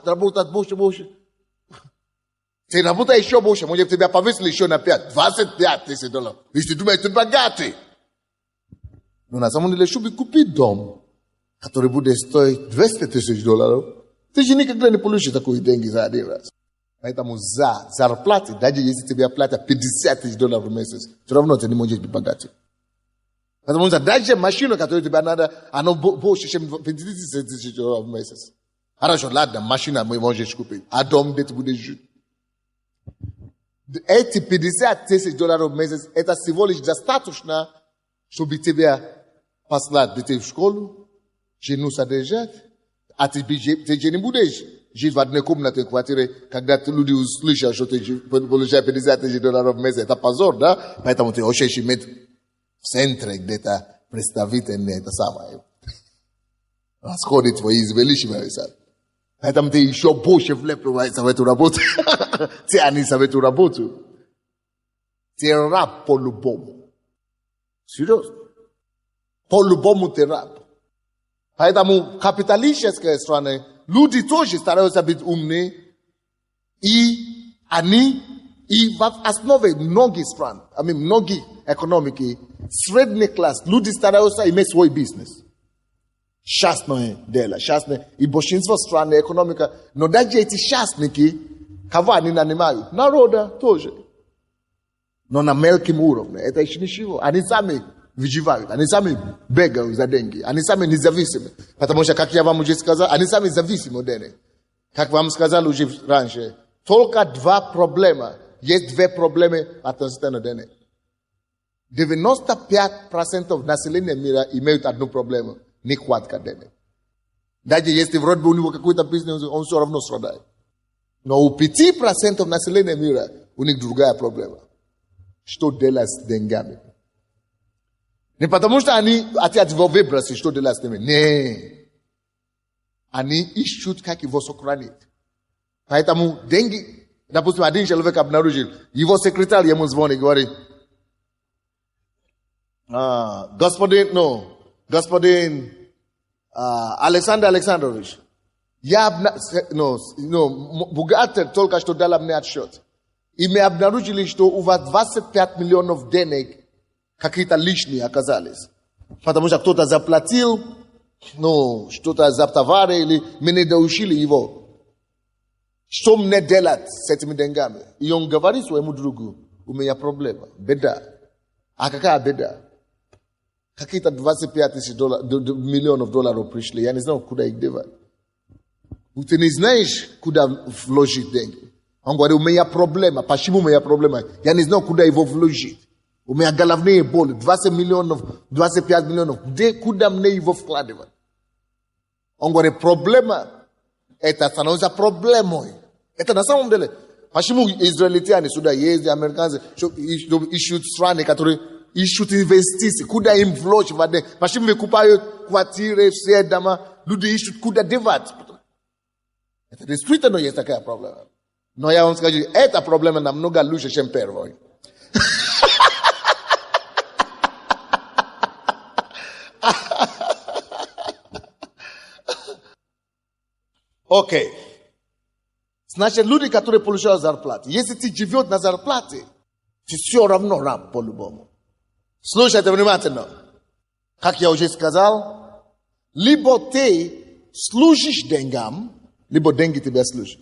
работать больше. Ты работаешь еще больше, может тебя повысили еще на 25 000 $. Если ты думаешь, ты богатый. Но на самом деле, чтобы купить дом, который будет стоить $200 000, ты же никогда не получишь такие деньги за один раз. Поэтому за зарплаты, даже если тебе платят $50 000 в месяц, все равно ты не можешь быть богатым. Потому что даже машина, которую тебе надо, она больше, чем $50 000 в месяц. Хорошо, ладно, машина мы можешь купить. А дом, где ты будешь жить? Эти $50 000 в месяц, это всего лишь достаточно, чтобы тебя послать детей в школу, жену содержать, а ты же не будешь жить в одной комнате в квартире, когда люди услышат, что ты получаешь $50 000 в месяц. Это позор, да? Поэтому ты хочешь иметь в центре где-то представительное это самое. Расходы твои увеличиваются. Поэтому ты еще больше влепливаешься в эту работу. Тянешься в эту работу. Ты раб по-любому. Серьезно. По-любому ты раб. Поэтому капиталистические страны, люди тоже стараются быть умные. И они, и в основе многих стран, многих экономики, средний класс, люди стараются иметь свой бизнес. Частное дело, частное. И большинство стран экономика, но даже эти частники, кого они нанимают? Народа тоже. Но на мелком уровне. Это еще ничего. Они сами выживают. Они сами бегают за деньги. Они сами независимы. Потому что, как я вам уже сказал, они сами зависимы от денег. Как вам сказал уже раньше, только два проблема. Есть две проблемы относительно денег. 95% населения мира имеют одну проблему. Нехватка денег. Даже если вроде бы у него какой-то бизнес, он все равно страдает. Но у 5% населения мира у них другая проблема. Что делать с деньгами? Не потому что они хотят его выбросить, что делать с ними. Не. Они ищут, как его сохранить. Поэтому деньги, допустим, один человек обнаружил, его секретарь ему звонит и говорит, господин Александр Александрович, бухгалтер только что дал мне отчет. И мы обнаружили, что у вас 25 миллионов денег какие-то лишние оказались. Потому что кто-то заплатил, что-то за товары, или мы не доучили его. Что мне делать с этими деньгами? И он говорит своему другу, у меня проблема, беда. А какая беда? Какие-то 25 миллионов долларов пришли. Я не знаю, куда их девать. Ты не знаешь, куда вложить деньги. Он говорит, у меня проблема. Почему у меня проблема? Я не знаю, куда его вложить. У меня головные боли. 20 миллионов, 25 миллионов. Куда мне его вкладывать? Он говорит, проблема. Это становится проблемой. Это на самом деле. Почему израильтяне сюда ездят, американцы ищут страны, которые ищут инвестиции, куда им вложить в деньги. Почему покупают квартиры, все дома, люди ищут, куда девать. Это действительно есть такая проблема. Но я вам скажу, эта проблема намного лучше, чем первой. Окей. Значит, люди, которые получают зарплату. Если ты живешь на зарплате, ты все равно раб по-любому. Слушайте внимательно. Как я уже сказал, либо ты служишь деньгам, либо деньги тебя служат.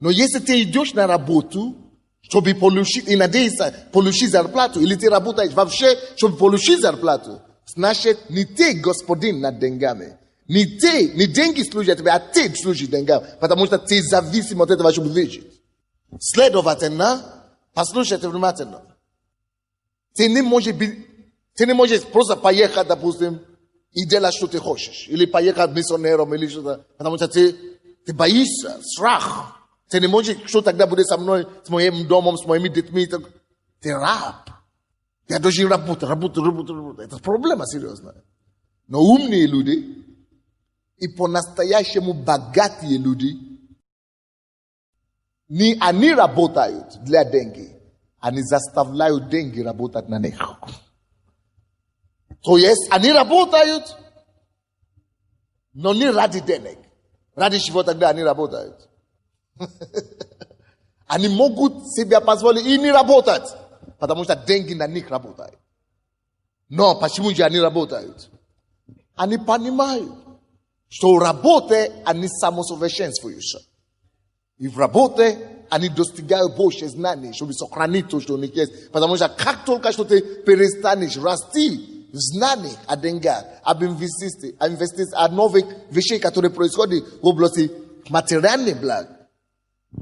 Но если ты идешь на работу, чтобы получить зарплату, или ты работаешь вообще, чтобы получить зарплату, значит, не ты господин над деньгами. Не деньги служат тебе, а ты служишь деньгам. Потому что ты зависим от этого, чтобы выжить. Следовательно, послушайте внимательно. Ты не можешь просто поехать, допустим, и делать, что ты хочешь. Или поехать миссионером, или что-то. Потому что ты боишься, страх. Ты не можешь, что тогда будет со мной, с моим домом, с моими детьми. Ты раб. Я должен работать. Это проблема серьезная. Но умные люди и по-настоящему богатые люди, не они работают для деньги, они заставляют деньги работать на них. То есть, они работают, но не ради денег. Ради чего тогда они работают? Они могут себе позволить и не работать, потому что деньги на них работают. Но почему же они работают? Они понимают, что в работе они самосовершенствуются. И в работе они достигают больше знаний, чтобы сохранить то, что у них есть. Потому что как только что ты перестанешь расти в знаниях о деньгах, об инвестиции, о новых вещах, которые происходят в области материальных благ,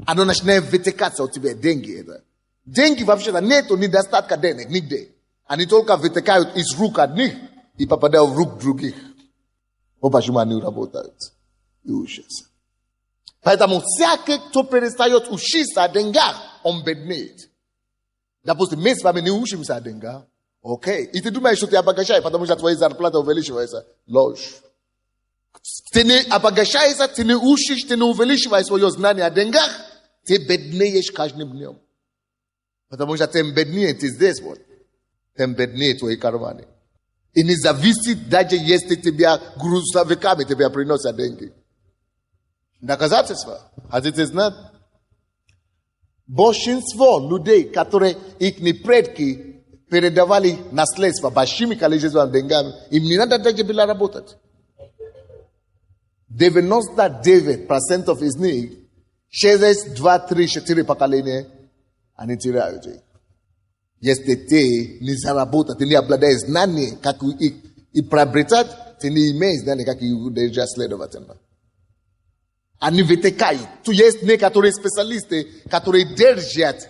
оно начинает вытекаться от тебя деньги. Деньги вообще-то нету недостатка денег нигде. Они только вытекают из рук одних и попадают в рук других. Вот почему они работают и учатся. Поэтому всякий, кто перестает учиться о деньгах, он беднеет. Допустим, мы с вами не учимся о деньгах. Окей. И ты думаешь, что ты обогащаешь, потому что твоя зарплата увеличивается. Ложь. Ты не обогащаешься, ты не учишь, ты не увеличиваешь свое знание о деньгах, ты беднеешь каждым днем. Потому что тем беднее ты здесь, вот. Тем беднее твои карманы. И не зависит, даже если тебя грузовиками тебя приносят деньги. Доказательства. Хотите знать? Большинство людей, которые их предки передавали наследство большими количествами деньгами, им не надо даже было работать. 99% из них, через 2, 3, 4 поколения, они теряют их. Если ты не заработаешь, ты не обладаешь знанием, как их приобретать, ты не имеешь знаний, как их держать следовательно. Они вытекают. То есть некоторые специалисты, которые держат,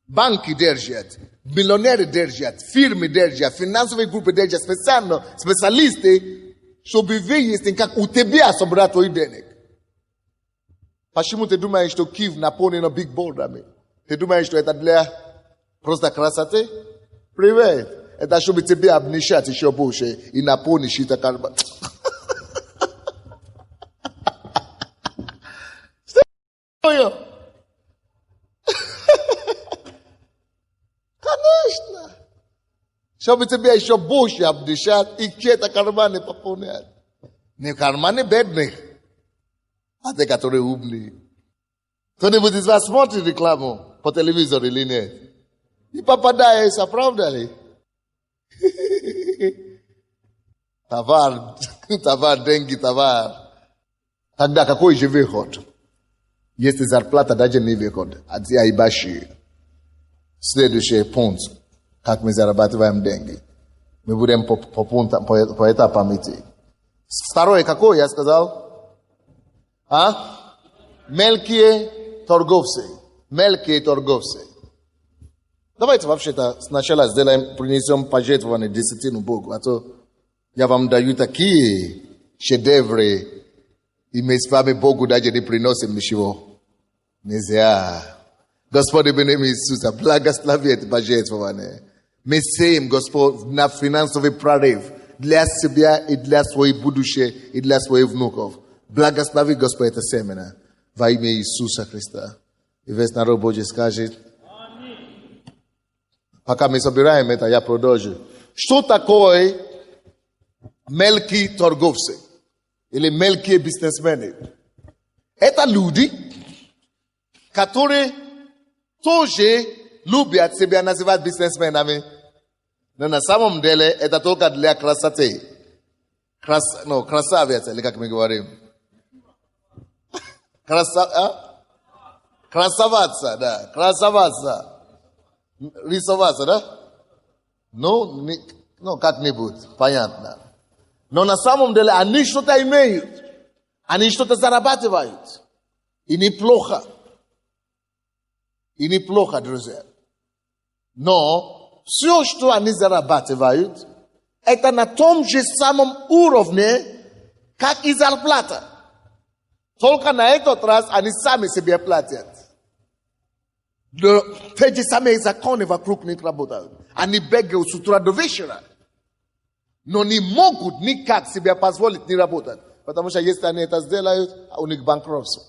банки держат, миллионеры держат, фирмы держат, финансовые группы держат, специалисты, чтобы выяснить, как у тебя собрать твои денег. Почему ты думаешь, что Киев наполнен бигбордами? Ты думаешь, что это для просто красоты? Привет. Это чтобы тебя обнищать еще больше и наполнить это карма. Конечно. Чтобы тебя еще больше обнищать и чьи-то карманы пополнять. Не карманы бедных, а те, которые умные. Кто-нибудь из вас смотрит рекламу по телевизору или нет? И попадается, правда ли? Товар, деньги, товар. Тогда какой же выход? Если зарплата даже не выход, а ты айбаши. Следующий пункт, как мы зарабатываем деньги. Мы будем по этапам идти. Второе, какое я сказал? Мелкие торговцы. Мелкие торговцы. Давайте вообще-то сначала принесем пожертвование десятину Богу, а то я вам даю такие шедевры, и мы с вами Богу даже не приносим ничего. Нельзя. Господь, в имя Иисуса, благослови это пожертвование. Мы сеем, Господь, на финансовый прорыв для себя и для своих будущего, и для своих внуков. Благослови, Господь, это семя во имя Иисуса Христа. И весь народ Божий скажет. Пока мы собираем это, я продолжу. Что такое мелкие торговцы? Или мелкие бизнесмены? Это люди, которые тоже любят себя называть бизнесменами. Но на самом деле это только для красоты. Красавица, или как мы говорим. Красоваться, да. Красоваться. Рисоваться, да? Ну, как-нибудь, понятно. Но на самом деле они что-то имеют. Они что-то зарабатывают. И неплохо. И неплохо, друзья. Но все, что они зарабатывают, это на том же самом уровне, как и зарплата. Только на этот раз они сами себе платят. Те же самые законы вокруг них работают. Они бегают с утра до вечера. Но не могут никак себе позволить не работать. Потому что если они это сделают, у них банкротство.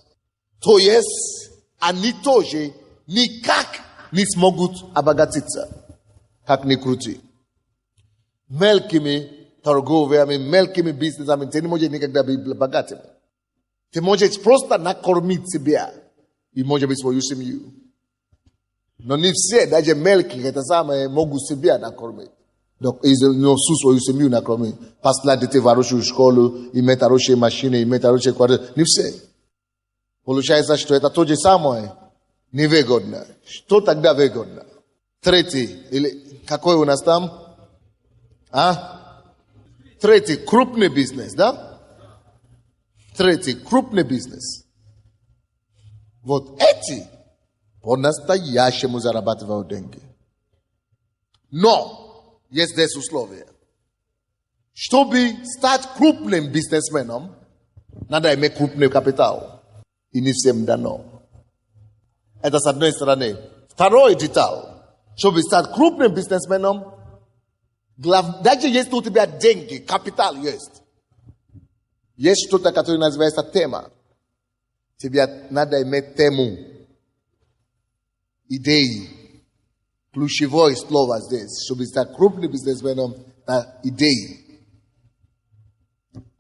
То есть, они тоже никак не смогут обогатиться. Как ни крути. Мелкими торговыми, мелкими бизнесами ты не можешь никогда быть богатым. Ты можешь просто накормить себя. И, может быть, свою семью. Но не все, даже мелкие, это самое, могут себя накормить. Donc, ils ont sous свою семью накормить. Послать детей в хорошую школу, иметь хорошие машины, иметь хорошие квартиры. Не все. Получается, что это то же самое невыгодно. Что тогда выгодно? Третий, или какой у нас там? Третий, крупный бизнес, да? Третий, крупный бизнес. Вот эти по-настоящему зарабатывают деньги. Но есть здесь условия. Чтобы стать крупным бизнесменом, надо иметь крупный капитал. И не всем дано. Это с одной стороны. Второй деталь. Чтобы стать крупным бизнесменом, даже если у тебя деньги, капитал есть. Есть что-то, которое называется тема. Тебе надо иметь тему. Идеи. Ключевое слово здесь. Чтобы стать крупным бизнесменом, это идеи.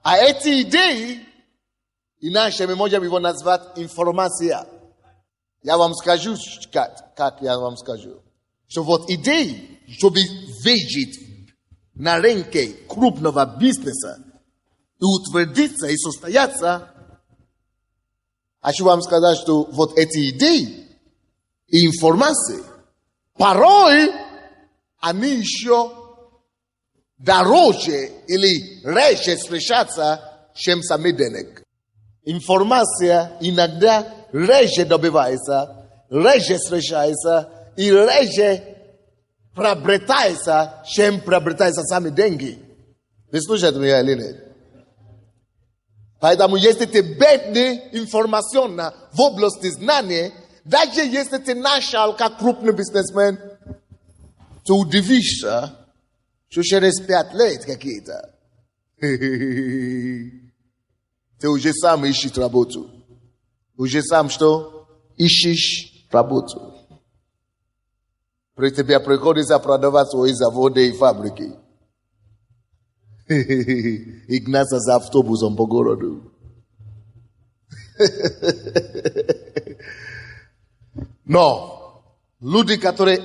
А эти идеи, иначе мы можем его назвать информация. Я вам скажу, как я вам скажу. Что вот идеи, чтобы выжить на рынке крупного бизнеса и утвердиться и состояться, хочу вам сказать, что вот эти идеи и информации, порой они еще дороже или реже встречаться, чем сами денег. Информация иногда реже добивается, реже встречается и реже приобретается, чем приобретаются сами деньги. Вы слушаете меня или нет? Поэтому если ты бедный информационно в области знания, даже если ты нашел как крупный бизнесмен, ты удивишься, что через 5 лет какие-то. Ты уже сам ищешь работу. Уже сам что? Ищешь работу. При тебе приходится продавать свои заводы и фабрики. И гнаться за автобусом по городу. Но люди, которые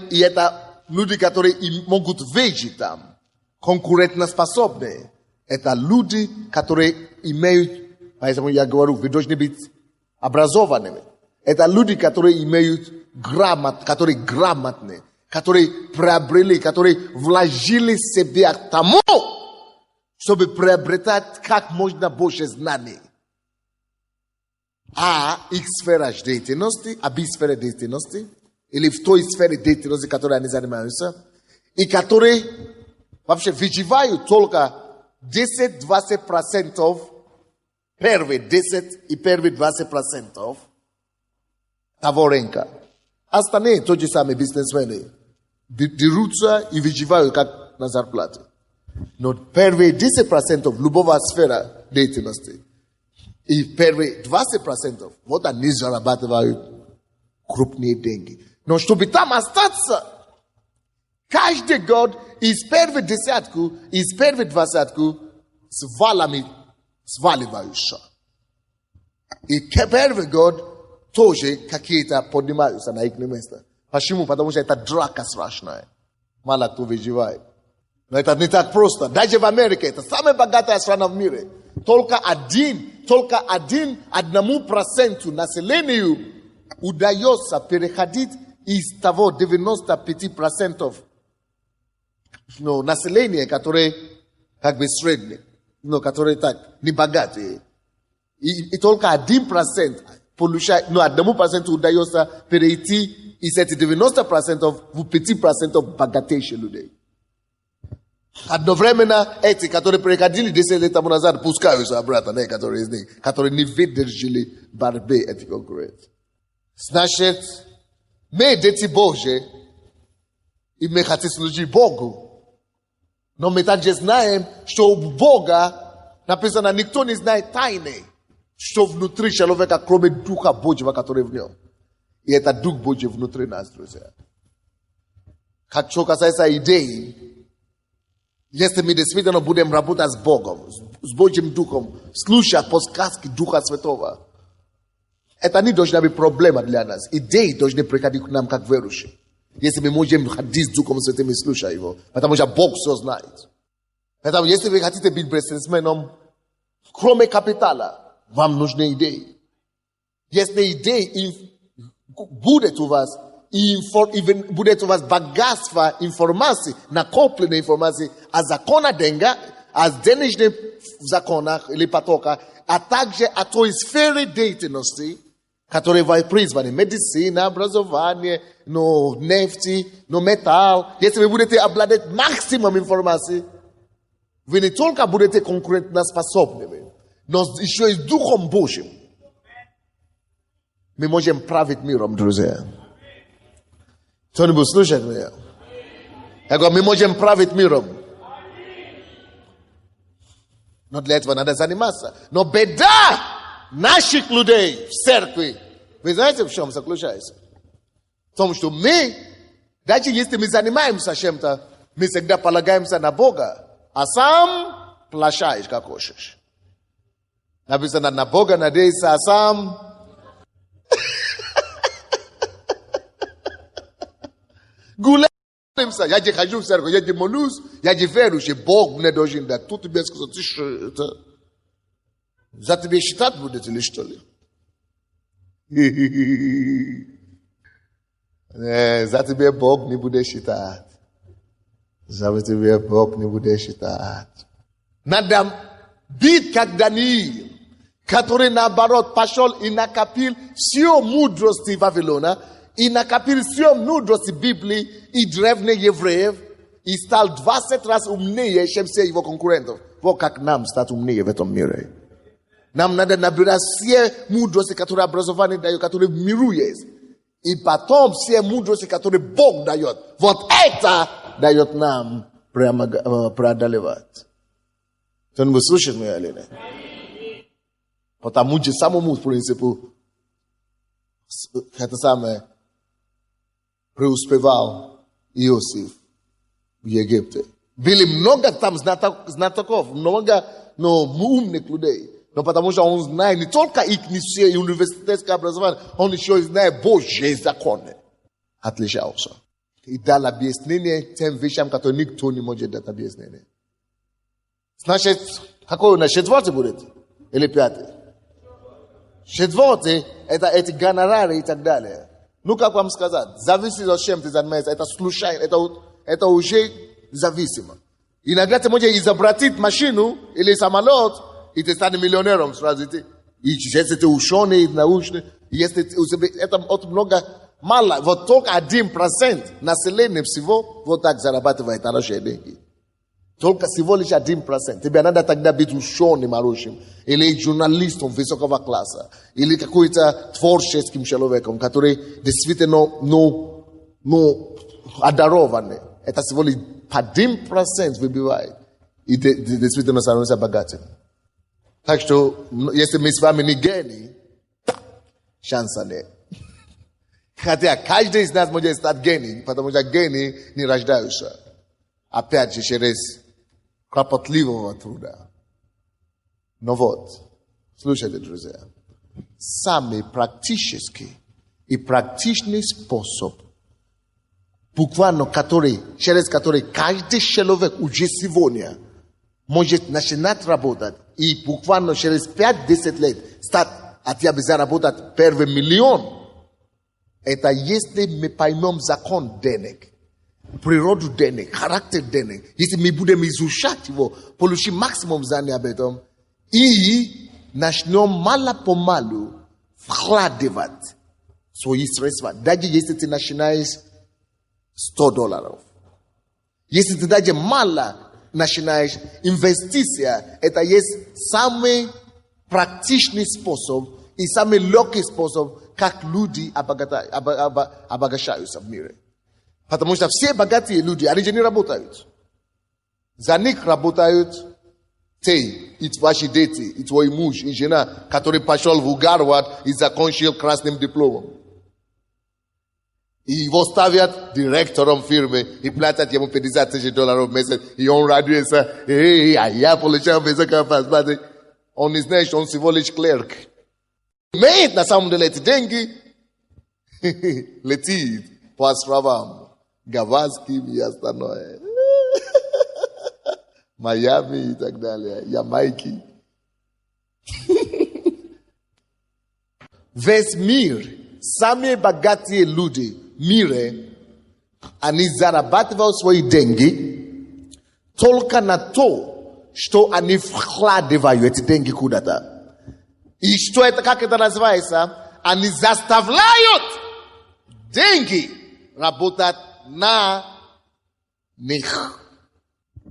могут выжить там, конкурентоспособные, это люди, которые имеют, поэтому я говорю, вы должны быть образованными. Это люди, которые имеют которые грамотные, которые приобрели, которые вложили себя к тому, чтобы приобретать как можно больше знаний. А их сфера деятельности, сфера деятельности, или в той сфере деятельности, которой они занимаются, и которые вообще выживают только 10-20%, первые 10 и первые 20% того рынка. Остальные те же самые бизнесмены дерутся и выживают как на зарплате. Но первые 10% любого сфера деятельности и первые 20%, вот они зарабатывают крупные деньги. Но чтобы там остаться, каждый год из первой десятку, из первой двадцатку с валами сваливаются. И первый год тоже какие-то поднимаются на их место. Почему? Потому что это драка страшная. Мало кто выживает. Но это не так просто. Даже в Америке, это самая богатая страна в мире. Только 1% населению удается переходить из того 95% населения, которые как бы средние, но которые так, не богатые. И только 1% получает, 1% удается перейти из этих 90% в 5% богатейших людей. Одновременно эти, которые приходили 10 лет тому назад, пускаются обратно, некоторые из них, которые не выдержали борьбы этой конкуренции. Значит, мы дети Божьи, и мы хотим служить Богу. Но мы также знаем, что у Бога написано, никто не знает тайны, что внутри человека, кроме Духа Божьего, который в нем. И это Дух Божий внутри нас, друзья. Как что касается идеи, если мы действительно будем работать с Богом, с Божьим Духом, слушая подсказки Духа Святого, это не должна быть проблема для нас. Идеи должны приходить к нам как верующие. Если мы можем ходить с Духом Святым и слушать его, потому что Бог все знает. Поэтому, если вы хотите быть бизнесменом, кроме капитала, вам нужны идеи. Если идеи будет у вас, и будет у вас богатство информации, накопленной информации о законах деньга, о денежных законах или потоках, а также о той сфере деятельности, которые вы призваны. Медицина, образование, нефти, металл. Если вы будете обладать максимум информации, вы не только будете конкурентоспособными, но еще и с Духом Божьим. Мы можем править миром, друзья. Кто-нибудь слушает меня? Я говорю, мы можем править миром. Но для этого надо заниматься. Но беда наших людей в церкви, вы знаете, в чем заключается? В том, что мы, даже если мы занимаемся чем-то, мы всегда полагаемся на Бога, а сам плашаешь, как хочешь. Написано, на Бога надеяться, а сам... Гуляемся. Я не хожу в церковь, я не молюсь, я не верующий. Бог мне должен дать. Тут тебе сказать, ты что это? За тебе считать будет или что ли? За тебе Бог не будет считать. За тебе Бог не будет считать. Надо быть как Даниил, который наоборот пошел и накопил все мудрости Вавилона, и накопил все мудрости Библии и древних евреев, и стал 20 раз умнее, чем все его конкурентов. Вот как нам стать умнее в этом мире. Нам надо набирать все мудрости, которые образование дает, которые в миру есть. И потом все мудрости, которые Бог дает. Вот это дает нам преодолевать. Кто-нибудь слышит меня или нет? Потому что самому принципу это самое преуспевал Иосиф в Египте. Были много там знатоков, много умных людей. Но потому что он знает не только их все университетское образование, он еще и знает Божьи законы. Отличался. И дал объяснение тем вещам, которые никто не может дать объяснение. Значит, какой у нас? 4 будет? Или 5? 4 это эти гонорары и так далее. Ну, как вам сказать, зависит от чем ты занимаешься, это случайно, это уже зависимо. Иногда ты можешь изобретать машину или самолет, и ты станешь миллионером сразу. И если ты ученый, научный, если это очень много, мало, вот только 1% населения всего вот так зарабатывает хорошие деньги. Только всего лишь 1%. Тебе надо тогда быть ученым, хорошим, или журналистом высокого класса, или какой-то творческим человеком, который действительно одарованный. Это всего лишь 1% выбивает. И действительно становится богатым. Так что, если мы с вами не гений, шанса нет. Хотя каждый из нас может стать гением, потому что гении не рождаются. Опять же, через кропотливого труда. Но вот, слушайте, друзья, самый практический и практичный способ, буквально через который каждый человек уже сегодня может начинать работать и буквально через 5-10 лет стать хотя бы заработать первый миллион. Это если мы поймем закон денег, природу денег, характер денег, если мы будем изучать его, получим максимум знания об этом и начнем мало-помалу вкладывать свои средства. Даже если ты начинаешь $100. Если ты даже мало начинаешь, инвестиция, это есть самый практичный способ и самый легкий способ, как люди обогащаются в мире. Потому что все богатые люди, они же не работают. За них работают те, и ваши дети, и твой муж, и жена, который пошел в Гарвард и закончил красным дипломом. И его ставят директором фирмы и платят ему $50,000 в месяц. И он радуется. Я получаю высокую зарплату. Он не знает, что он всего лишь клерк. Имеет на самом деле эти деньги. Летит по островам. Гавайским и остальное. Майами и так далее. Ямайки. Весь мир, самые богатые люди в мире, они зарабатывают свои деньги только на то, что они вкладывают эти деньги куда-то. И что это, как это называется? Они заставляют деньги работать на них.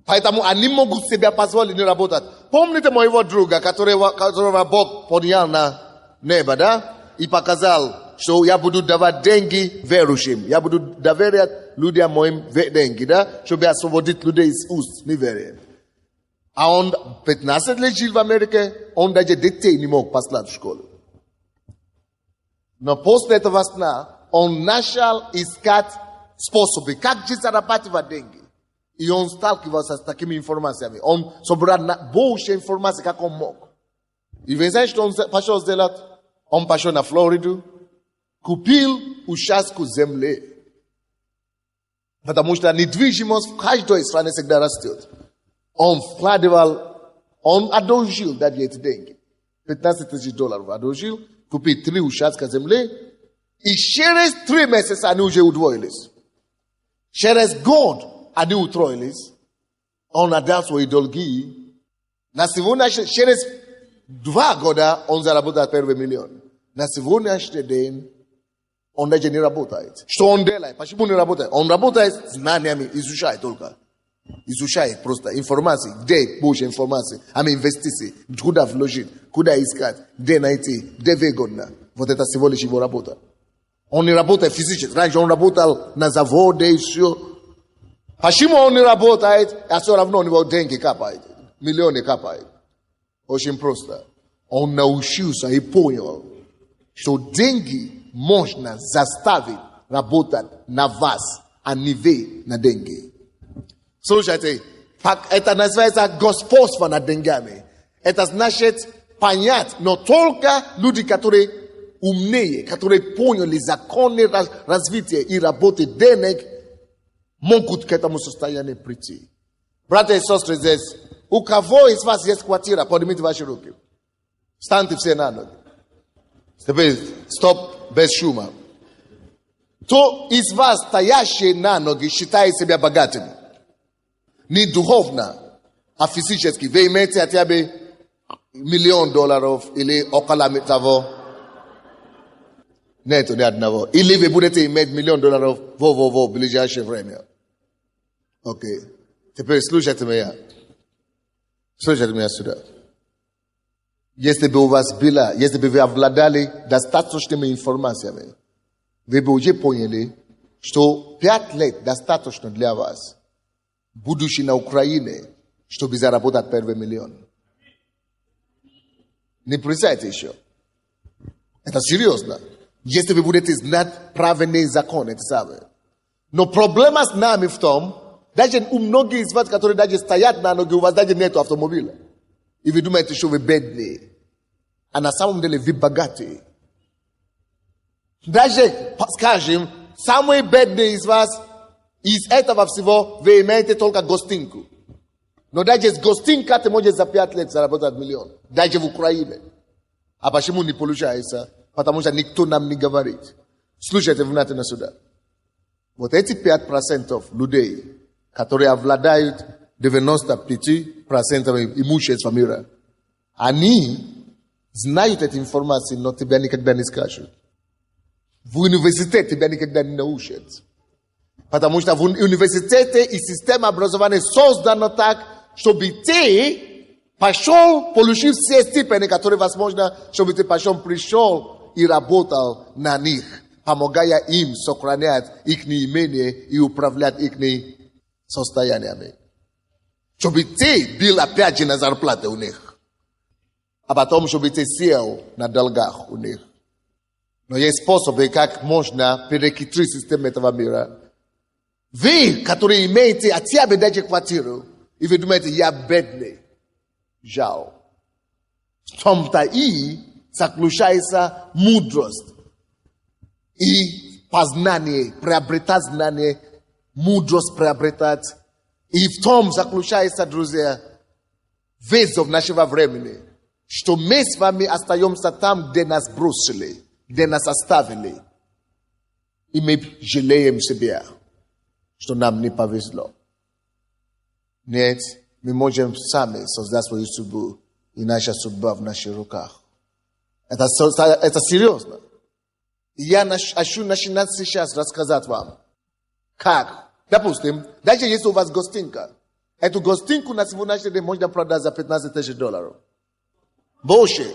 Поэтому они могут себе позволить не работать. Помните моего друга, которого Бог поднял на небо, да? И показал, что я буду давать деньги верующим. Я буду доверять людям моим деньги, да? Чтобы освободить людей из уст неверия. А он 15 лет жил в Америке, он даже детей не мог послать в школу. Но после этого сна он начал искать способы, как же зарабатывать деньги. И он сталкивался с такими информациями. Он собрал больше информации, как он мог. И вы знаете, что он пошел сделать? Он пошел на Флориду, купил участку земли. Потому что недвижимость в каждой стране всегда растет. Он вкладывал, он одолжил даже эти деньги. $15,000 одолжил, купил 3 участка земли. И через 3 месяца они уже удвоились. Через год они утроились. Он отдал свои долги. На сегодняшний, через 2 года он заработал первый миллион. На сегодняшний день он даже не работает. Что он делает? Почему не работает? Он работает знаниями, изучает только. Изучает просто информации, где больше информации, инвестиции, куда вложить, куда искать, где найти, где выгодно. Вот это всего лишь его работа. Он не работает физически. Раньше он работал на заводе и все. Почему он не работает, а все равно у него деньги капают, миллионы капают. Очень просто. Он научился и понял, что деньги можно заставить работать на вас, а не вы на деньги. Слушайте, это называется господство над деньгами. Это значит понять, но только люди, которые умнее, которые поняли законы развития и работы денег, могут к этому состоянию прийти. Братья и сестры, здесь, у кого из вас есть квартира, поднимите ваши руки. Встаньте все на ноги. Теперь, стоп, без шума. Кто из вас, стоящий на ноги, считает себя богатым? Не духовно, а физически. Вы имеете хотя бы $1 миллион или около того? Нет, ни одного. Или вы будете иметь $1 миллион в ближайшее время. Окей. Теперь слушайте меня. Слушайте меня сюда. Если бы у вас было, если бы вы обладали достаточными информациями, вы бы уже поняли, что 5 лет достаточно для вас, будучи на Украине, чтобы заработать первый миллион. Не представьте еще. Это серьезно. Если вы будете знать правильные законы, это самое. Но проблема с нами в том, даже у многих из вас, которые даже стоят на ноги, у вас даже нет автомобиля. И вы думаете, что вы бедные. А на самом деле вы богатые. Даже, скажем, самые бедные из вас, из этого всего вы имеете только гостинку. Но даже с гостинка ты можешь за 5 лет заработать миллион. Даже в Украине. А почему не получается? Потому что никто нам не говорит. Слушайте внимательно сюда. Вот эти 5% людей, которые обладают 95% имущества мира, они знают эту информацию, но тебя никогда не скажут. В университете тебя никогда не научат. Потому что в университете и система образования создана так, чтобы ты пошел, получив все степени, которые возможно, чтобы ты пошел, пришел и работал на них, помогая им сохранять их имение и управлять их состояниями. Чтобы ты был опять же на зарплате у них. А потом, чтобы ты сел на долгах у них. Но есть способы, как можно перехитрить систему этого мира. Вы, которые имеете хотя бы даже квартиру, и вы думаете, я бедный. Жал. В том-то и заключается мудрость. И познание, приобретать знание, мудрость приобретать. И в том заключается, друзья, вызов нашего времени. Что мы с вами остаемся там, где нас бросили, где нас оставили. И мы жалеем себя, что нам не повезло. Нет, мы можем сами создать свою судьбу, и наша судьба в наших руках. Это серьезно. И я хочу начинать сейчас рассказать вам, как, допустим, даже если у вас гостинка, эту гостинку на сегодняшний день можно продать за $15 тысяч. Больше.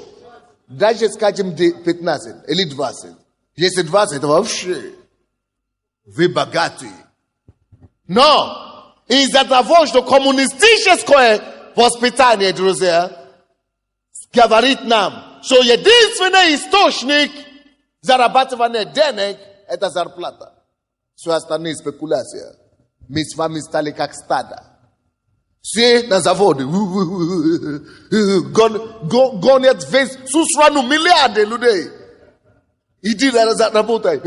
Даже, скажем, 15 или 20. Если 20, это вообще вы богатые. Но из-за того, что коммунистическое воспитание, друзья, говорит нам, что единственный источник зарабатывания денег – это зарплата. Все остальные спекуляции. Мы с вами стали как стадо. Все на заводе. Гонят весь всю страну миллиарды людей. Иди работай.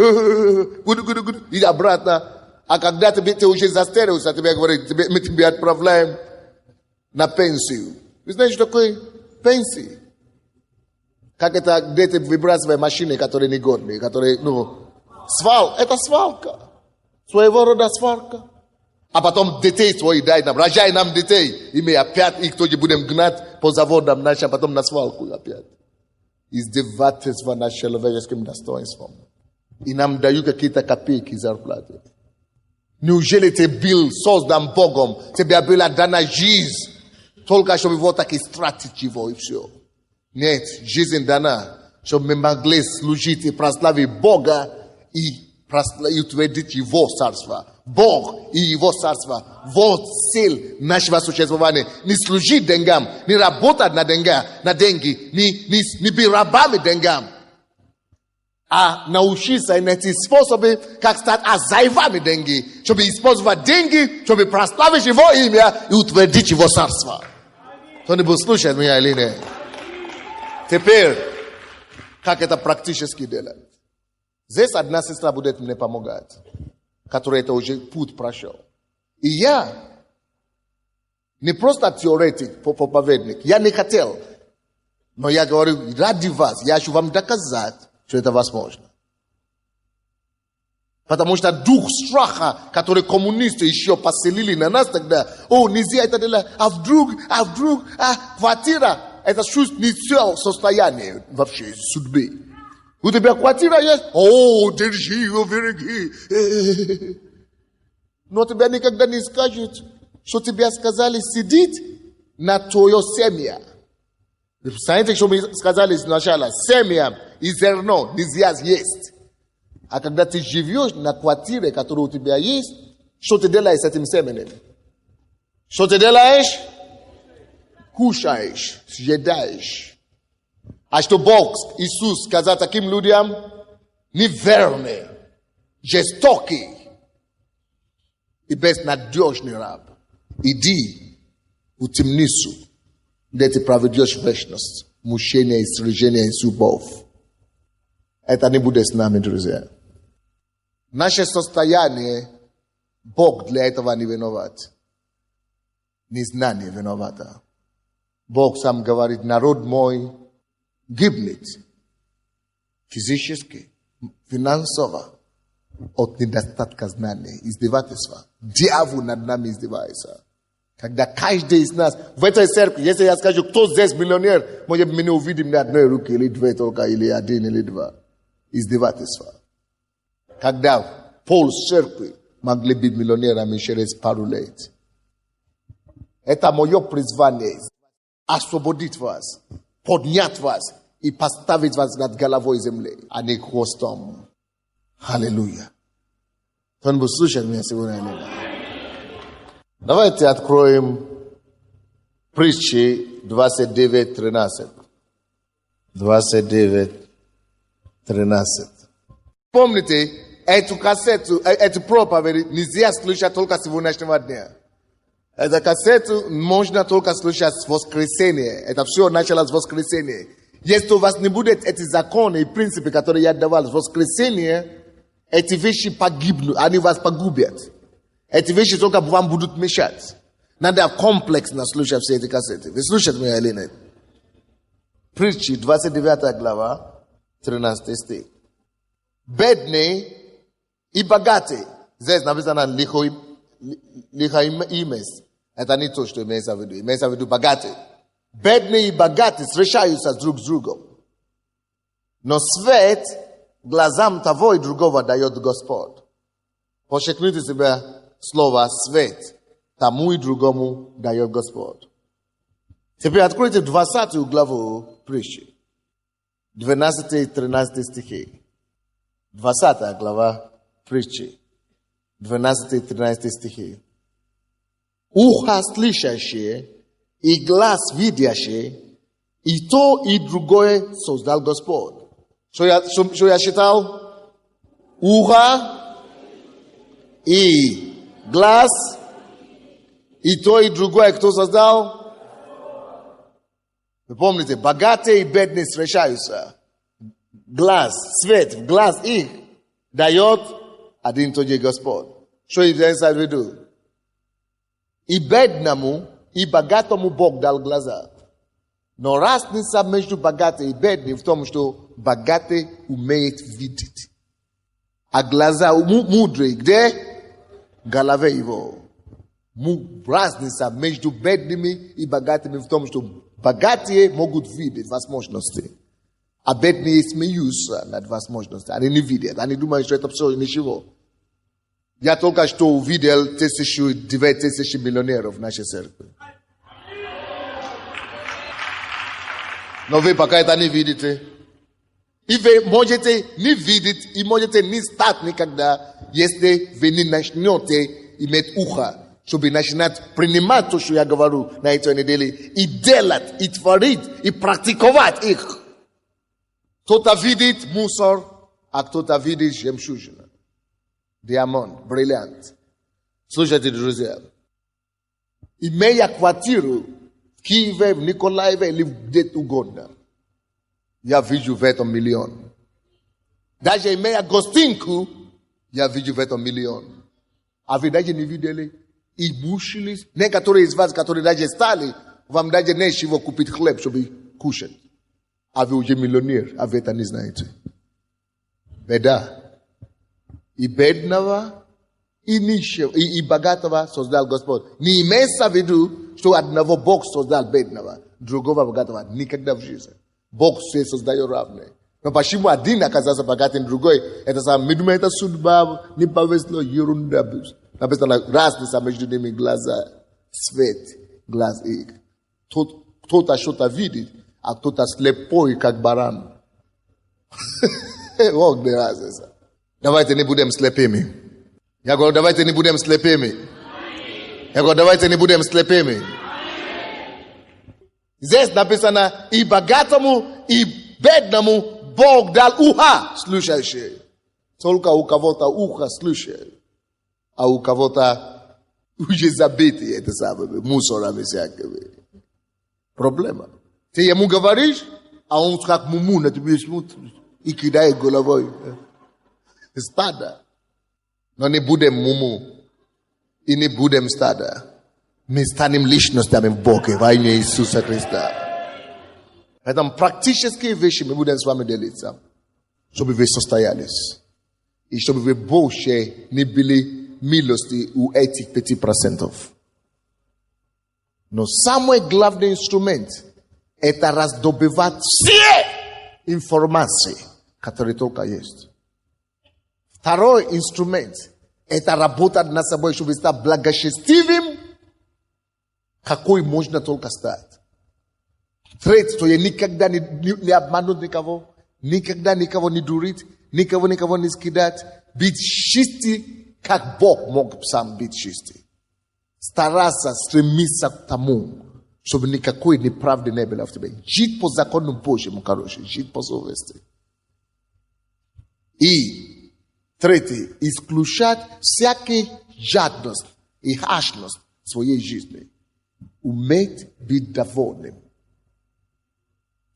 И обратно. А когда ты уже застарился, тебе говорят, мы тебя отправляем на пенсию. Вы знаете, что такое пенсия? Как это где-то выбрасывая машины, которые негодные, которые, это свалка. Своего рода свалка. А потом детей свои дай нам, рожай нам детей. И мы опять их тоже будем гнать по заводам нашим, а потом на свалку опять. Издевательство над человеческим достоинством. И нам дают какие-то копейки зарплаты. Неужели ты был создан Богом? Тебе была дана жизнь. Только чтобы вот так истратить его и все. Нет, жизнь дана, чтобы мы могли служить и прославить Бога и утвердить его царство. Бог и его царство. Вот цель нашего существования. Не служить деньгам, не работать на деньги, не быть рабами деньгам. А научиться найти способы, как стать хозяевами деньги. Чтобы использовать деньги, чтобы прославить его имя и утвердить его царство. Кто-нибудь слушает меня или нет? Теперь, как это практически делать? Здесь одна сестра будет мне помогать, которая это уже путь прошел. И я не просто теоретик, проповедник. Я не хотел. Но я говорю, ради вас, я хочу вам доказать, что это возможно. Потому что дух страха, который коммунисты еще поселили на нас тогда, нельзя это делать, а вдруг, квартира, это чувство не все состояние вообще судьбы. У тебя квартира есть? Держи ее, береги. Но тебе никогда не скажут, что тебе сказали сидеть на твое семя. Знаете, что мы сказали сначала? Семя и зерно нельзя есть. А когда ты живешь на квартире, которая у тебя есть, что ты делаешь с этим семенем? Что ты делаешь? Кушаешь, съедаешь. А что Бог, Иисус, сказал таким людям? неверный, жестокий и безнадежный раб. Иди в темницу, где ты проведешь вечность, мучения, сражения и любовь. Это не будет с нами, друзья. Наше состояние, Бог для этого не виноват. Незнание виновато. Бог сам говорит, народ мой гибнет физически, финансово, от недостатка знания, издевательства. Дьявол над нами издевается. Когда каждый из нас, в этой церкви, если я скажу, кто здесь миллионер, может быть, меня увидим на одной руке, или две только, или один, или два. Издевательство. Когда пол церкви могли быть миллионерами через пару лет. Это мое призвание. Освободить вас, поднять вас и поставить вас над головой земли, а не хвостом. Аллилуйя. Кто-нибудь слушает меня сегодня? Давайте откроем притчи 29:13. 29:13. Помните, эту кассету, эту проповедь нельзя слушать только сегодняшнего дня. Эту кассету можно только слушать с воскресенья. Это все началось с воскресенья. Если у вас не будет эти законы и принципы, которые я давал в воскресенье, эти вещи погибнут, они вас погубят. Эти вещи только вам будут мешать. Надо комплексно слушать все эти кассеты. Вы слушаете меня или нет? Притчи, 29 глава, 13 стих. Бедный и богатый. Здесь написано лихой имес. Это не то, что имеется в виду. Имеется в виду богатый. Бедный и богатый встречаются друг с другом. Но свет глазам того и другого дает Господь. Подчеркните себя слово «свет». Тому и другому дает Господь. Теперь откройте 20 главу притчи. 12 и 13 стихи. 20 глава притчи. 12 и 13 стихи. Ухо слышащее и глаз видящее, и то, и другое создал Господь. Что я читал? Ухо и глаз, и то, и другое кто создал? Вы помните, богатые и бедные встречаются. Глаз, свет в глаз их дает один и тот же Господь. Что имеется в виду? И бедному, и богатому Бог дал глаза. Но разница между богатым и бедным в том, что богатый умеет видеть. А глаза мудрые где? В голове его. Разница между бедными и богатыми в том, что богатые могут видеть возможности. А бедные смеются над возможностями. Они не видят. Они думают, что это все ничего. Я только что увидел 2000 миллионеров в нашей церкви. Но вы пока это не видите. И вы можете не видеть, и можете не стать никогда, если вы не начнете иметь ухо, чтобы начинать принимать то, что я говорю на этой неделе, и делать, и творить, и практиковать их. Кто-то видит мусор, а кто-то видит жемчужина. Диамант, бриллиант. Слушайте, друзья. Имея квартиру в Киеве, в Николаеве или где угодно, я вижу в этом миллион. Даже имея гостинку, я вижу в этом миллион. А вы даже не видели? И мучились. Некоторые из вас, которые даже стали, вам даже нечего купить хлеб, чтобы кушать. А вы уже миллионер, а вы это не знаете. Беда. И бедного, и нищего, и богатого создал Господь. Не имеется в виду, что одного Бог создал бедного, другого богатого. Никогда в жизни. Бог все создает равные. Но почему один оказался богатым, другой? Это самое, это судьба, не повезло, ерунда. Написано, разница между ними глаза, свет, глаз их. Кто-то что-то видит, а кто-то слепой, как баран. Вот не разница. Давайте не будем слепыми. Я говорю, давайте не будем слепыми. Я говорю, давайте не будем слепыми. Здесь написано, и богатому, и бедному Бог дал уха слушающие. Только у кого-то ухо слышит, а у кого-то уже забиты это самое, мусорами всякими. Проблема. Ты ему говоришь, а он как муму на тебя смотрит и кидает головой. Стадо. Но не будем муму и не будем стадо. Мы станем личностями в Боге во имя Иисуса Христа. Поэтому практические вещи мы будем с вами делиться, чтобы вы состоялись. И чтобы вы больше не были милости у этих 5%. Но самый главный инструмент – это раздобывать все информации, которые только есть. Второй инструмент – это работать над собой, чтобы стать благочестивым, какой можно только стать. Третье, что я никогда не обмануть никого, никогда никого не дурить, никого не скидать, быть чистым, как Бог мог сам быть чистым. Стараться, стремиться к тому, чтобы никакой неправды не было в тебе. Жить по закону Божьему, короче, жить по совести. И третье, исключать всякую жадность и хашность в своей жизни. Уметь быть довольным.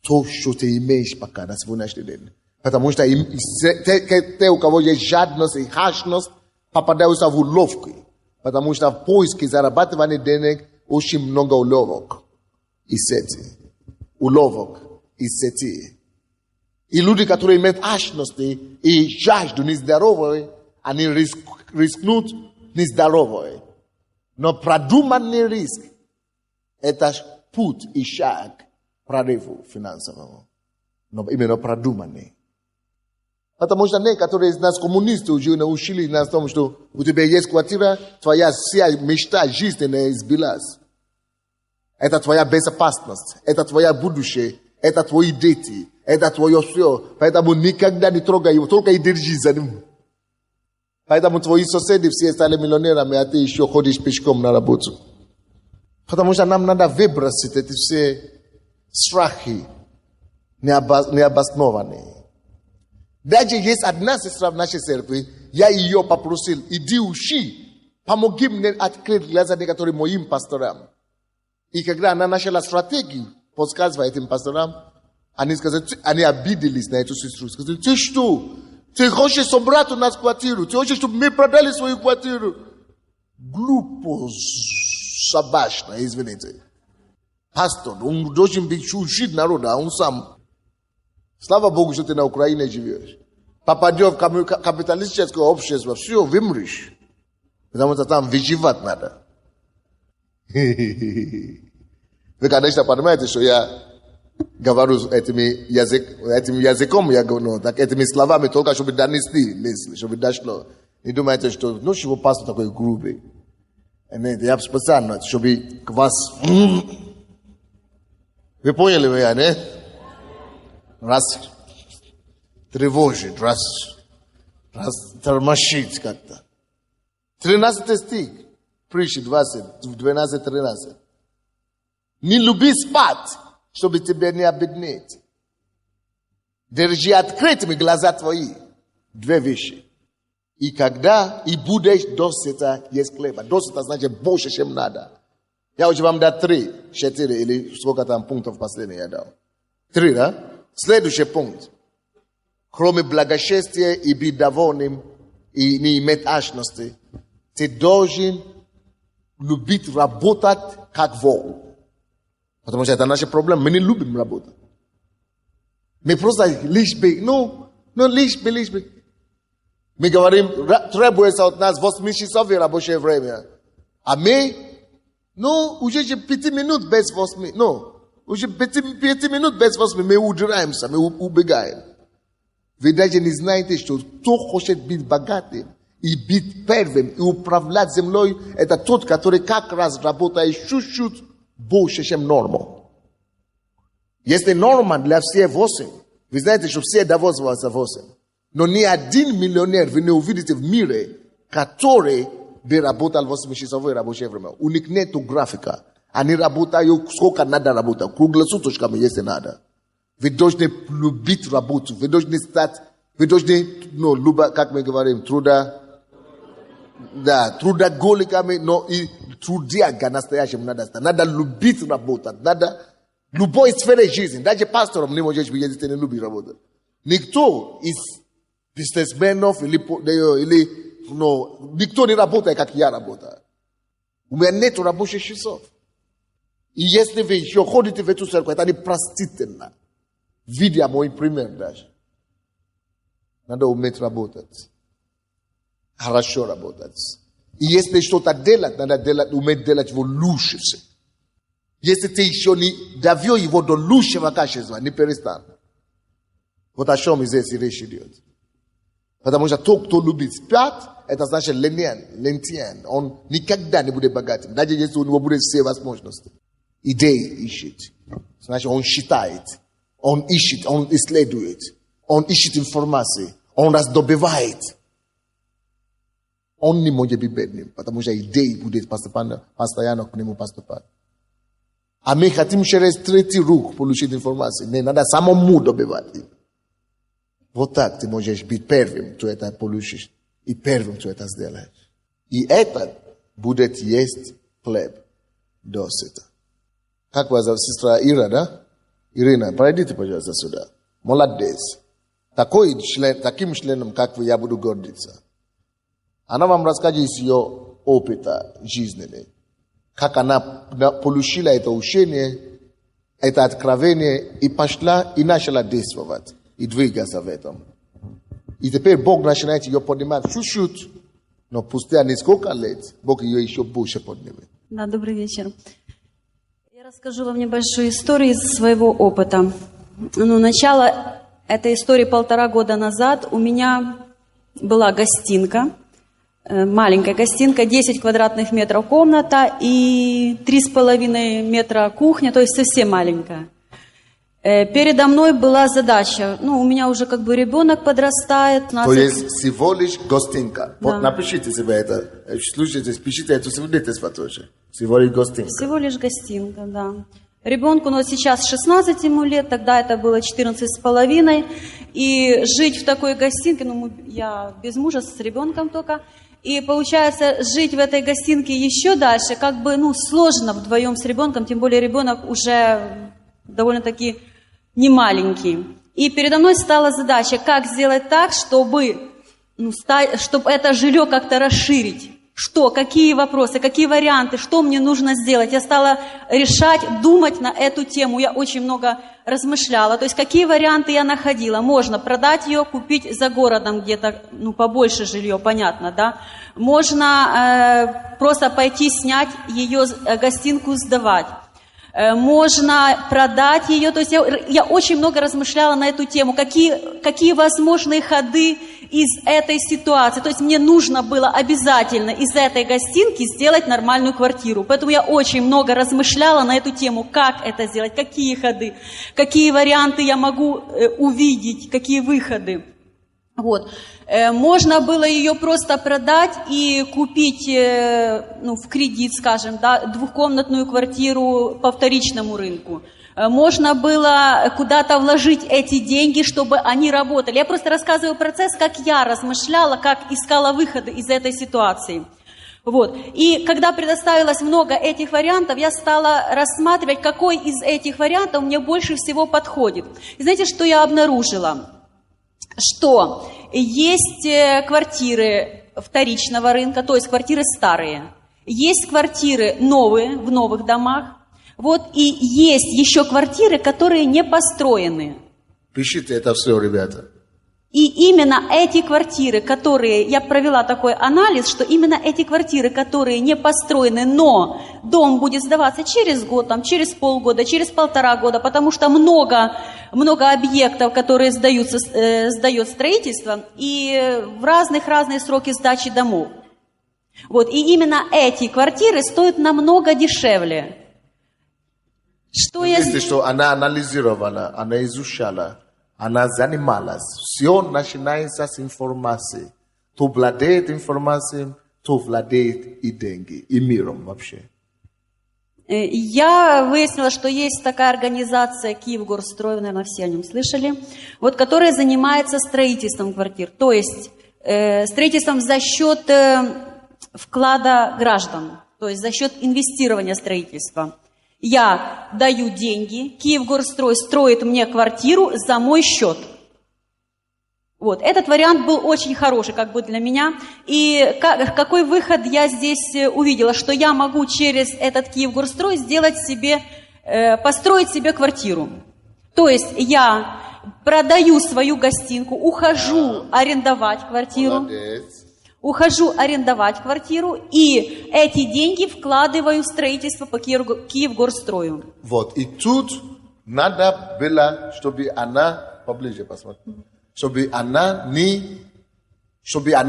То, что ты имеешь пока на сегодняшний день. Потому что те, у кого есть жадность и хашность, попадаются в уловки. Потому что в поиске зарабатывания денег очень много уловок и сети. Уловок и сети. И люди, которые имеют хашность и жажду нездоровой, они рискнут нездоровой. Но продуманный риск – это путь и шаг прорыву финансового. Но именно продуманный. Потому что некоторые из нас, коммунисты, уже научили нас тому, что у тебя есть квартира, твоя вся мечта жизненная сбилась. Это твоя безопасность, это твое будущее, это твои дети, это твое все. Поэтому никогда не трогай его, только и держи за ним. Поэтому твои соседи все стали миллионерами, а ты еще ходишь пешком на работу. Потому что нам надо выбросить эти все страхи необоснованные. Даже есть одна сестра в нашей церкви, я ее попросил, иди учи, помоги мне открыть глаза некоторым моим пасторам. И когда она начала стратегию подсказывать этим пасторам, они сказали, они обиделись на эту сестру. Сказали, ты что? Ты хочешь собрать у нас квартиру? Ты хочешь, чтобы мы продали свою квартиру? Глупо, собачно, извините. Пастор, он должен учить народа, а он сам. Слава Богу, что ты на Украине живешь. Попадешь в капиталистическое общество, все, вымрешь. Потому что там выживать надо. Вы, конечно, понимаете, что я говорю этим языком, я говорю, так этими словами только, чтобы донести мысли, чтобы дошло. И думаете, что, ну, чего пастор такой грубый. Нет, я специально, чтобы вас... Вы поняли меня, не? Раз тревожит, раз тормошит как-то. 13 стих, притчи 12-13. Не люби спать, чтобы тебе не обеднеть. Держи открытыми глаза твои. Две вещи. И когда и будешь досыта, есть хлеба. Досыта значит больше, чем надо. Я уже вам дал 3, 4 или сколько там пунктов последних я дал. 3, да? Следующий пункт. Кроме благочестия и быть довольным и не иметь алчности, ты должен любить работать как вол. Потому что это наш проблема. Мы не любим работать. Мы просто лишь бы, лишь бы. Мы говорим, требуется от нас 8 часов рабочее время. А мы, уже 5 минут без 8. Уже 5 минут без 8 мы удираемся, мы убегаем. Вы даже не знаете, что кто хочет быть богатым и быть первым и управлять землей, это тот, который как раз работает чуть-чуть больше, чем норма. Если норма для всех 8, вы знаете, что все довольствуются 8. Но ни один миллионер вы не увидите в мире, который бы работал 8-часовое рабочее время. У них нет графика. Они работают сколько надо работать. Круглосуточками, если надо. Вы должны любить работу. Вы должны Вы должны, ну, как мы говорим, трудоголиками, но и трудяга настоящим надо стать. Надо любить работать. Надо любой сфере жизни. Даже пастором не можешь быть, если ты не любишь работать. Никто из бизнесменов или никто не работает, как я работаю. У меня нет рабочих часов. И если вы еще ходите в эту церковь, это непростительно. Видя мой пример даже. Надо уметь работать. Хорошо работать. И если что-то делать, надо уметь делать его лучше. Если ты еще не довел его до лучшего качества, не перестань. Вот о чем здесь речь идет. Потому что тот, кто любит спят, это значит лентяй. Он никогда не будет богатым. Даже если у него будет все возможности. Идеи ищет. Значит, он считает. Он ищет, он исследует. Он ищет информации. Он раздобывает. Он не может быть бедным, потому что идеи будут постоянно к нему поступать. А мы хотим через третий рук получить информацию. Не надо самому добывать. Вот так ты можешь быть первым, кто это получишь. И первым, кто это сделает. И это будет есть хлеб до сыта. Как вас зовут? Сестра Ира, да? Ирина, пройдите, пожалуйста, сюда. Молодец. Таким членом, как вы, я буду гордиться. Она вам расскажет из ее опыта жизненного. Как она получила это учение, это откровение, и пошла, и начала действовать. И двигаться в этом. И теперь Бог начинает ее поднимать чуть-чуть, но спустя несколько лет Бог ее еще больше поднимет. Да, добрый вечер. Я расскажу вам небольшую историю из своего опыта. Начало этой истории 1,5 года назад. У меня была гостинка, маленькая гостинка, 10 квадратных метров комната и 3,5 метра кухня, то есть совсем маленькая. Передо мной была задача, у меня уже как бы ребенок подрастает. То есть всего лишь гостинка. Да. Вот напишите себе это, слушайте, пишите это свидетельство тоже. Всего лишь гостинка. Всего лишь гостинка, да. Ребенку, сейчас 16 ему лет, тогда это было 14,5. И жить в такой гостинке, я без мужа, с ребенком только. И получается, жить в этой гостинке еще дальше, как бы, сложно вдвоем с ребенком, тем более ребенок уже довольно-таки не маленький. И передо мной стала задача, как сделать так, чтобы это жилье как-то расширить. Какие вопросы, какие варианты, что мне нужно сделать. Я стала решать, думать на эту тему. Я очень много размышляла. То есть, какие варианты я находила. Можно продать ее, купить за городом где-то, побольше жилье, понятно, да. Можно просто пойти снять ее, гостинку сдавать. Можно продать ее. То есть я очень много размышляла на эту тему, какие возможные ходы из этой ситуации. То есть мне нужно было обязательно из этой гостинки сделать нормальную квартиру. Поэтому я очень много размышляла на эту тему, как это сделать, какие ходы, какие варианты я могу увидеть, какие выходы. Вот. Можно было ее просто продать и купить в кредит, скажем, да, двухкомнатную квартиру по вторичному рынку. Можно было куда-то вложить эти деньги, чтобы они работали. Я просто рассказываю процесс, как я размышляла, как искала выходы из этой ситуации. Вот. И когда предоставилось много этих вариантов, я стала рассматривать, какой из этих вариантов мне больше всего подходит. И знаете, что я обнаружила? Что есть квартиры вторичного рынка, то есть квартиры старые, есть квартиры новые, в новых домах, и есть еще квартиры, которые не построены. Пишите это все, ребята. И именно эти квартиры, которые, я провела такой анализ, что именно эти квартиры, которые не построены, но дом будет сдаваться через год, через полгода, через 1,5 года, потому что много объектов, которые сдает строительство, и в разные сроки сдачи домов. И именно эти квартиры стоят намного дешевле. Что она анализировала, она изучала. Она занималась. Все начинается с информацией. То владеет информацией, то владеет и деньги, и миром вообще. Я выяснила, что есть такая организация Киевгорстрой, вы, наверное, все о нем слышали, вот, которая занимается строительством квартир, то есть строительством за счет вклада граждан, то есть за счет инвестирования строительства. Я даю деньги, Киевгорстрой строит мне квартиру за мой счет. Вот, этот вариант был очень хороший как бы для меня. И какой выход я здесь увидела? Что я могу через этот Киевгорстрой сделать себе, построить себе квартиру. То есть я продаю свою гостинку, ухожу арендовать квартиру. Молодец. Ухожу арендовать квартиру, и эти деньги вкладываю в строительство по Киевгорстрою. Вот, и тут надо было, чтобы она, поближе посмотри, чтобы она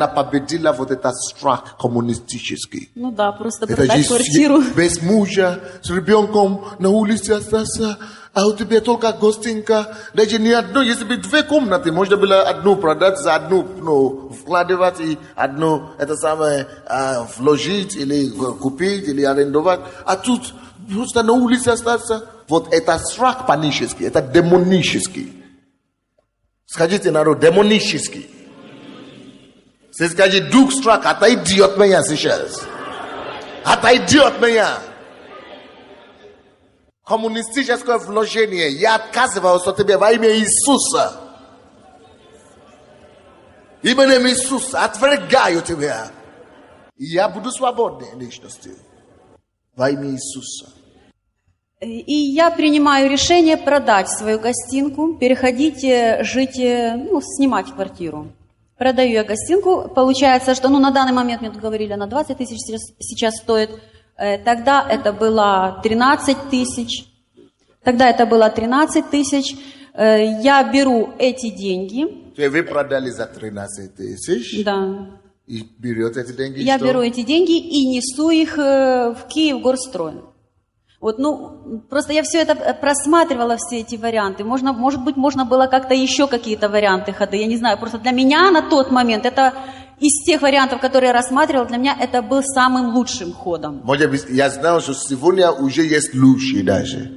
победила вот этот страх коммунистический. Ну да, просто Это продать же квартиру. без мужа, с ребенком на улице остаться, а у тебя только гостинка, даже не одно, если бы 2 комнаты, можно было одну продать за одну, ну, вкладывать и одну, это самое, вложить или купить, или арендовать, а тут просто на улице остаться. Вот это страх панический, это демонический. Скажите, народ, демонический. Скажите, дух страха, отойди от меня сейчас. Отойди от меня. Коммунистическое вложение. Я отказываюсь от тебя во имя Иисуса. Именем Иисуса отвергаю тебя. И я буду свободной личностью. Во имя Иисуса. И я принимаю решение продать свою гостинку, переходить жить, ну, снимать квартиру. Продаю я гостинку, получается, что, ну, на данный момент, мне тут говорили, она 20 тысяч сейчас стоит. Тогда это было 13 тысяч. Я беру эти деньги. То есть вы продали за 13 тысяч? Да. И берете эти деньги? Я что? беру эти деньги и несу их в Киевгорстрой. Вот, ну, просто я все это просматривала, все эти варианты. Может быть, можно было как-то еще какие-то варианты ходы. Я не знаю, просто для меня на тот момент, это из тех вариантов, которые я рассматривала, для меня это был самым лучшим ходом. Может быть, я знал, что сегодня уже есть лучше даже.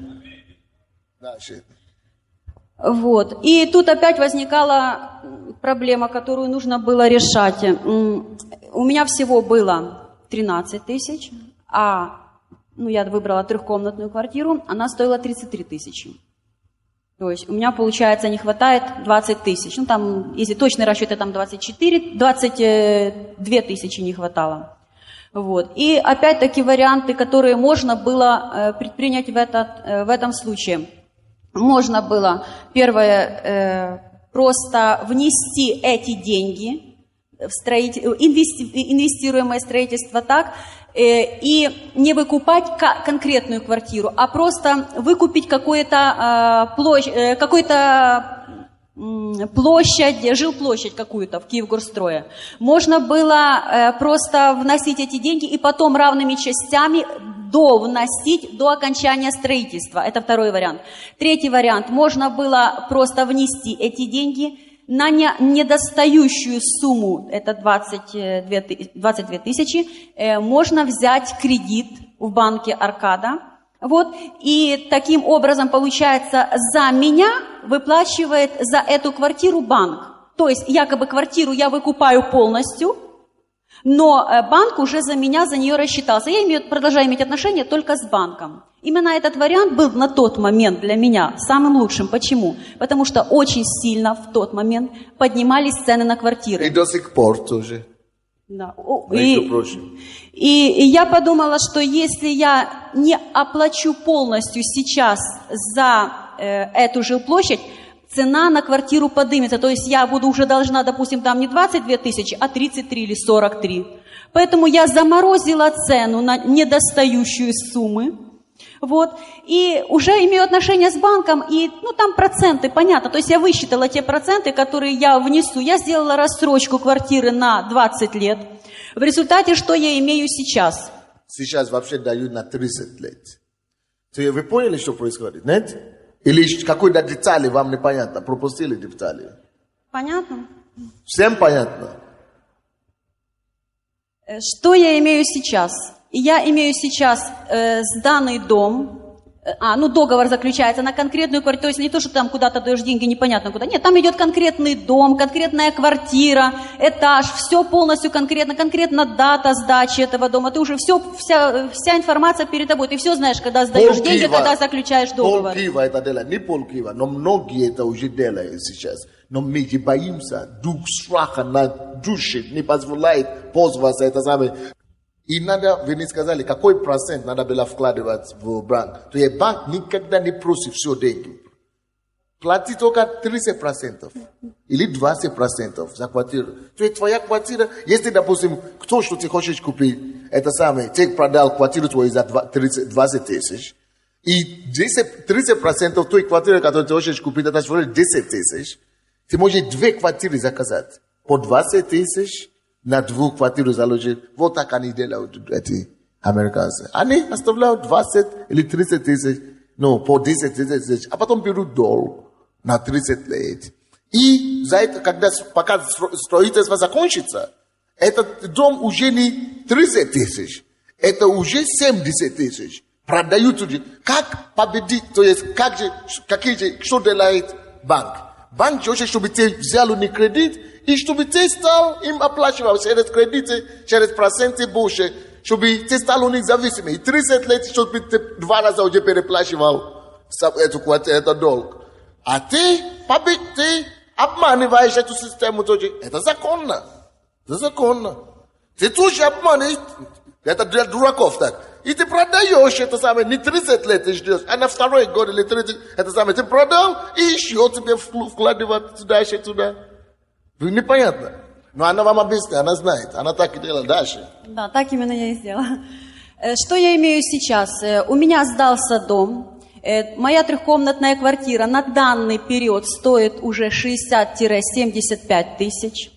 Вот. И тут опять возникала проблема, которую нужно было решать. У меня всего было 13 тысяч, ну, я выбрала 3-комнатную квартиру, она стоила 33 тысячи. То есть у меня, получается, не хватает 20 тысяч. Ну, там, если точный расчет, это там 22 тысячи не хватало. Вот. И опять-таки варианты, которые можно было предпринять в этом случае. Можно было, первое, просто внести эти деньги в инвестируемое строительство так, и не выкупать конкретную квартиру, а просто выкупить какую-то площадь, жилплощадь какую-то в Киевгорстрое. Можно было просто вносить эти деньги и потом равными частями вносить до окончания строительства. Это второй вариант. Третий вариант. Можно было просто внести эти деньги на недостающую сумму, это 22 тысячи, можно взять кредит в банке Аркада. Вот, и таким образом, получается, за меня выплачивает за эту квартиру банк. То есть, якобы квартиру я выкупаю полностью, но банк уже за нее рассчитался. Я продолжаю иметь отношения только с банком. Именно этот вариант был на тот момент для меня самым лучшим. Почему? Потому что очень сильно в тот момент поднимались цены на квартиры. И до сих пор тоже. Да. И я подумала, что если я не оплачу полностью сейчас за эту жилплощадь, цена на квартиру поднимется. То есть я буду уже должна, допустим, там не 22 тысячи, а 33 или 43. Поэтому я заморозила цену на недостающие суммы. Вот, и уже имею отношение с банком, и, ну, там проценты, понятно, то есть я высчитала те проценты, которые я внесу, я сделала рассрочку квартиры на 20 лет, в результате, что я имею сейчас? Сейчас вообще дают на 30 лет. Вы поняли, что происходит, нет? Или какой-то детали вам непонятно, пропустили детали? Понятно. Всем понятно? Что я имею сейчас? И я имею сейчас сданный дом, договор заключается на конкретную квартиру, то есть не то, что там куда-то даешь деньги, непонятно куда. Нет, там идет конкретный дом, конкретная квартира, этаж, все полностью конкретно дата сдачи этого дома. Ты уже вся информация перед тобой, ты все знаешь, когда сдаешь деньги, когда заключаешь договор. Полкива это делает, не полкива, но многие это уже делают сейчас. Но мы не боимся, дух страха на душе не позволяет позваться это самое. И надо, вы не сказали, какой процент надо было вкладывать в банк. То есть банк никогда не просит все деньги. Плати только 30% или 20% за квартиру. То есть твоя квартира, если, допустим, кто что ты хочешь купить, это самое, ты продал квартиру твою за 20 тысяч, и 30% той квартиры, которую ты хочешь купить, это всего 10 тысяч, ты можешь 2 квартиры заказать по 20 тысяч, на 2 квартиру заложить. Вот так они делают эти американцы. Они оставляют 20 или 30 тысяч, по 10 тысяч, а потом берут долг на 30 лет. И за это, пока строительство закончится, этот дом уже не 30 тысяч, это уже 70 тысяч. Продают уже. Как победить, то есть, что делает банк? Банк хочет, чтобы ты взял у них кредит, и чтобы ты стал им оплачивать через кредиты, через проценты больше, чтобы ты стал у них зависимым. И 30 лет, чтобы ты 2 раза уже переплачивал этот долг. А ты обманываешь эту систему тоже. Это законно. Это законно. Ты тоже обманываешь. Это для дураков так. И ты продаешь это самое, не 30 лет ты ждешь, а на 2-й год или 30, это самое, ты продал, и еще тебе вкладывать туда, еще туда. Непонятно. Но она вам объяснит, она знает. Она так и делала дальше. Да, так именно я и сделала. Что я имею сейчас? У меня сдался дом. Моя 3-комнатная квартира на данный период стоит уже 60-75 тысяч.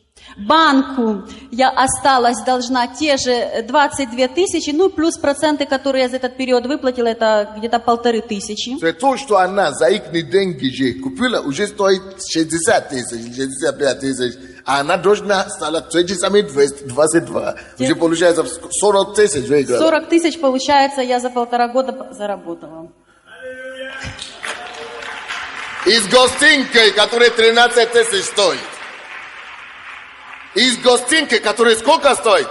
Банку я осталась должна те же 22 тысячи, плюс проценты, которые я за этот период выплатила, это где-то 1500. То, что она за их деньги же купила, уже стоит 60 тысяч, 65 тысяч, а она должна стала 22. Уже получается 40 тысяч выиграла. 40 тысяч, получается, я за 1,5 года заработала. Из гостинки, которая 13 тысяч стоит. Из гостинки, которая сколько стоит?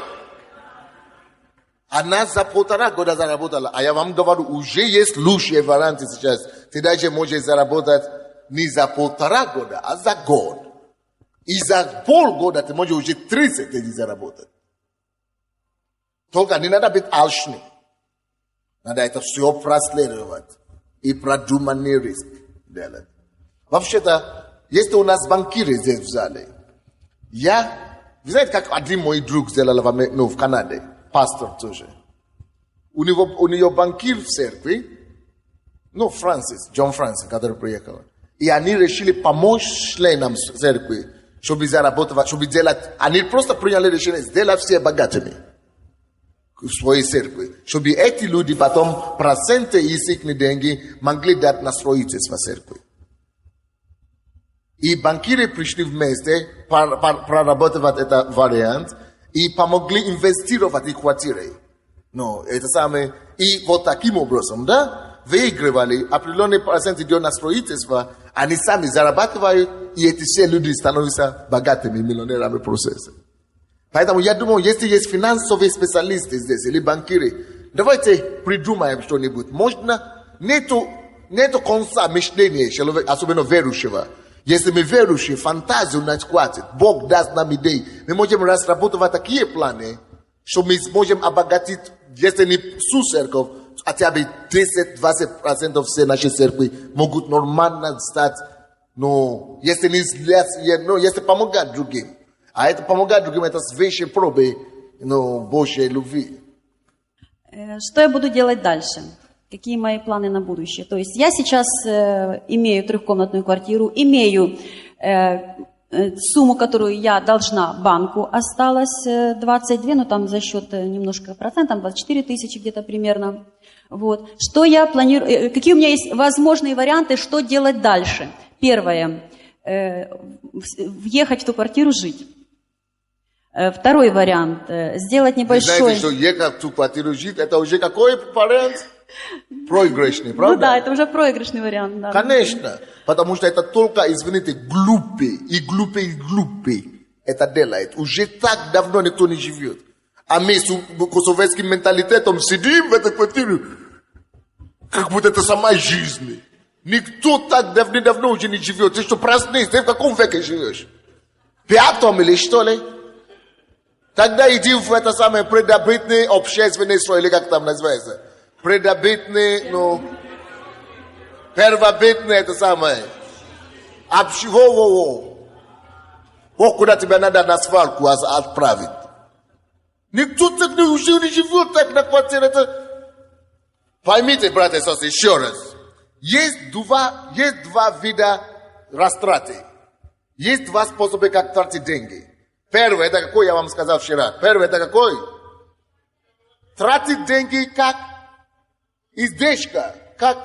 Она за 1,5 года заработала. А я вам говорю, уже есть лучшие варианты сейчас. Ты даже можешь заработать не за 1,5 года, а за год. И за полгода ты можешь уже 30 тысяч заработать. Только не надо быть алчным. Надо это все проследовать. И продуманный риск делать. Вообще-то, если у нас банкиры здесь в зале, вы знаете, как один мой друг сделал в Канаде, пастор тоже. У него банкир в церкви, Джон Франсис, который приехал. И они решили помочь членам церкви, чтобы заработать, чтобы делать, они просто приняли решение сделать все богатыми в своей церкви. Чтобы эти люди потом проценты из их деньги могли дать на строительство церкви. И банкиры пришли вместе проработать этот вариант и помогли инвестировать в квартиры. Это самое. И вот таким образом, выигрывали определенный процент идет на строительство, они сами зарабатывают, и эти все люди становятся богатыми миллионерами в процессе. Поэтому я думаю, если есть финансовые специалисты здесь, или банкиры, давайте придумаем что-нибудь. Можно, нету конца мышления человека, особенно верующего. Если мы верующие, фантазию нас хватит. Бог даст нам идеи. Мы можем разработать такие планы, что мы сможем обогатить, если не всю церковь, хотя бы 10-20% всей нашей церкви могут нормально стать, если не если помогать другим. А это помогать другим, это свыше пробы, Божьей любви. Что я буду делать дальше? Какие мои планы на будущее? То есть я сейчас имею 3-комнатную квартиру, имею сумму, которую я должна банку, осталось 22, там за счет немножко процентов, 24 тысячи где-то примерно. Вот. Что я планирую, какие у меня есть возможные варианты, что делать дальше? Первое, въехать в ту квартиру, жить. Второй вариант. Сделать Вы небольшой... знаете, что ехать в ту квартиру жить, это уже какой вариант? Проигрышный, правда? Ну да, это уже проигрышный вариант. Да. Конечно. Потому что это только, извините, глупый и глупый это делает. Уже так давно никто не живет. А мы с советским менталитетом сидим в этой квартире, как будто это сама жизнь. Никто так давно уже не живет. Ты что, проснись, ты в каком веке живешь? В 5 или что ли? Тогда иди в это самое предобытное общественное строй, или как там называется? Предобытное, ну, первобытное это самое. Вот куда тебя надо на свалку отправить. Никто так уже не живет так на квартире. Поймите, братья и сестры, еще раз. Есть два вида растраты. Есть два способа, как тратить деньги. Первый, это какой я вам сказал вчера. Первый, это какой? Тратить деньги как издержка, как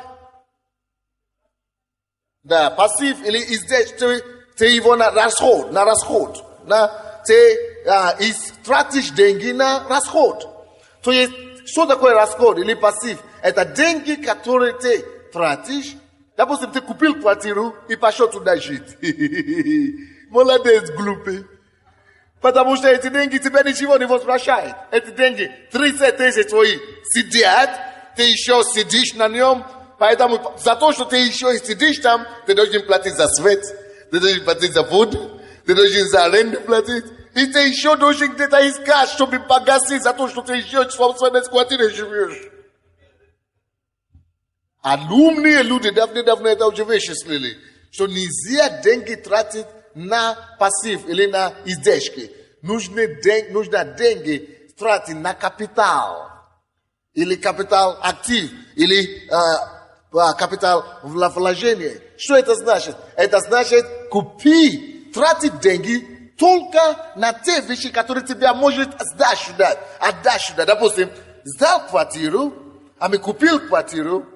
да, пассив или издержка, ты его на расход. Ты тратишь деньги на расход. То есть, что такое расход или пассив? Это деньги, которые ты тратишь. Допустим, ты купил квартиру и пошел туда жить. Молодец, глупый. Потому что эти деньги тебя ничего не возвращают. Эти деньги 30 тысяч твои сидят, ты еще сидишь на нем. Поэтому за то, что ты еще сидишь там, ты должен платить за свет, ты должен платить за воду, ты должен за аренду платить. И ты еще должен где-то искать, чтобы погасить за то, что ты еще в собственной квартире живешь. А умные люди давно это уже вычислили, что нельзя деньги тратить на пассив или на издержки. Нужно деньги тратить на капитал. Или капитал актив. Или капитал вложения. Что это значит? Это значит тратить деньги только на те вещи, которые тебя может отдать сюда. Допустим, сдал квартиру, а мы купил квартиру,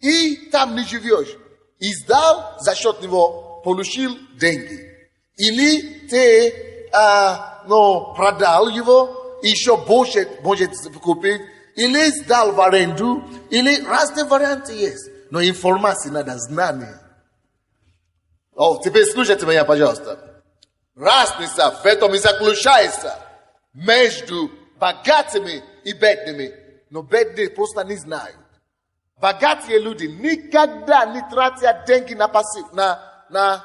и там не живешь. И сдал, за счет него получил деньги. Или ты продал его, и еще больше может купить. Или сдал в аренду, или разные варианты есть. Но информации надо, знания. Теперь слушайте меня, пожалуйста. Разница в этом и заключается между богатыми и бедными. Но бедные просто не знают. Богатые люди никогда не тратят деньги на пассив, на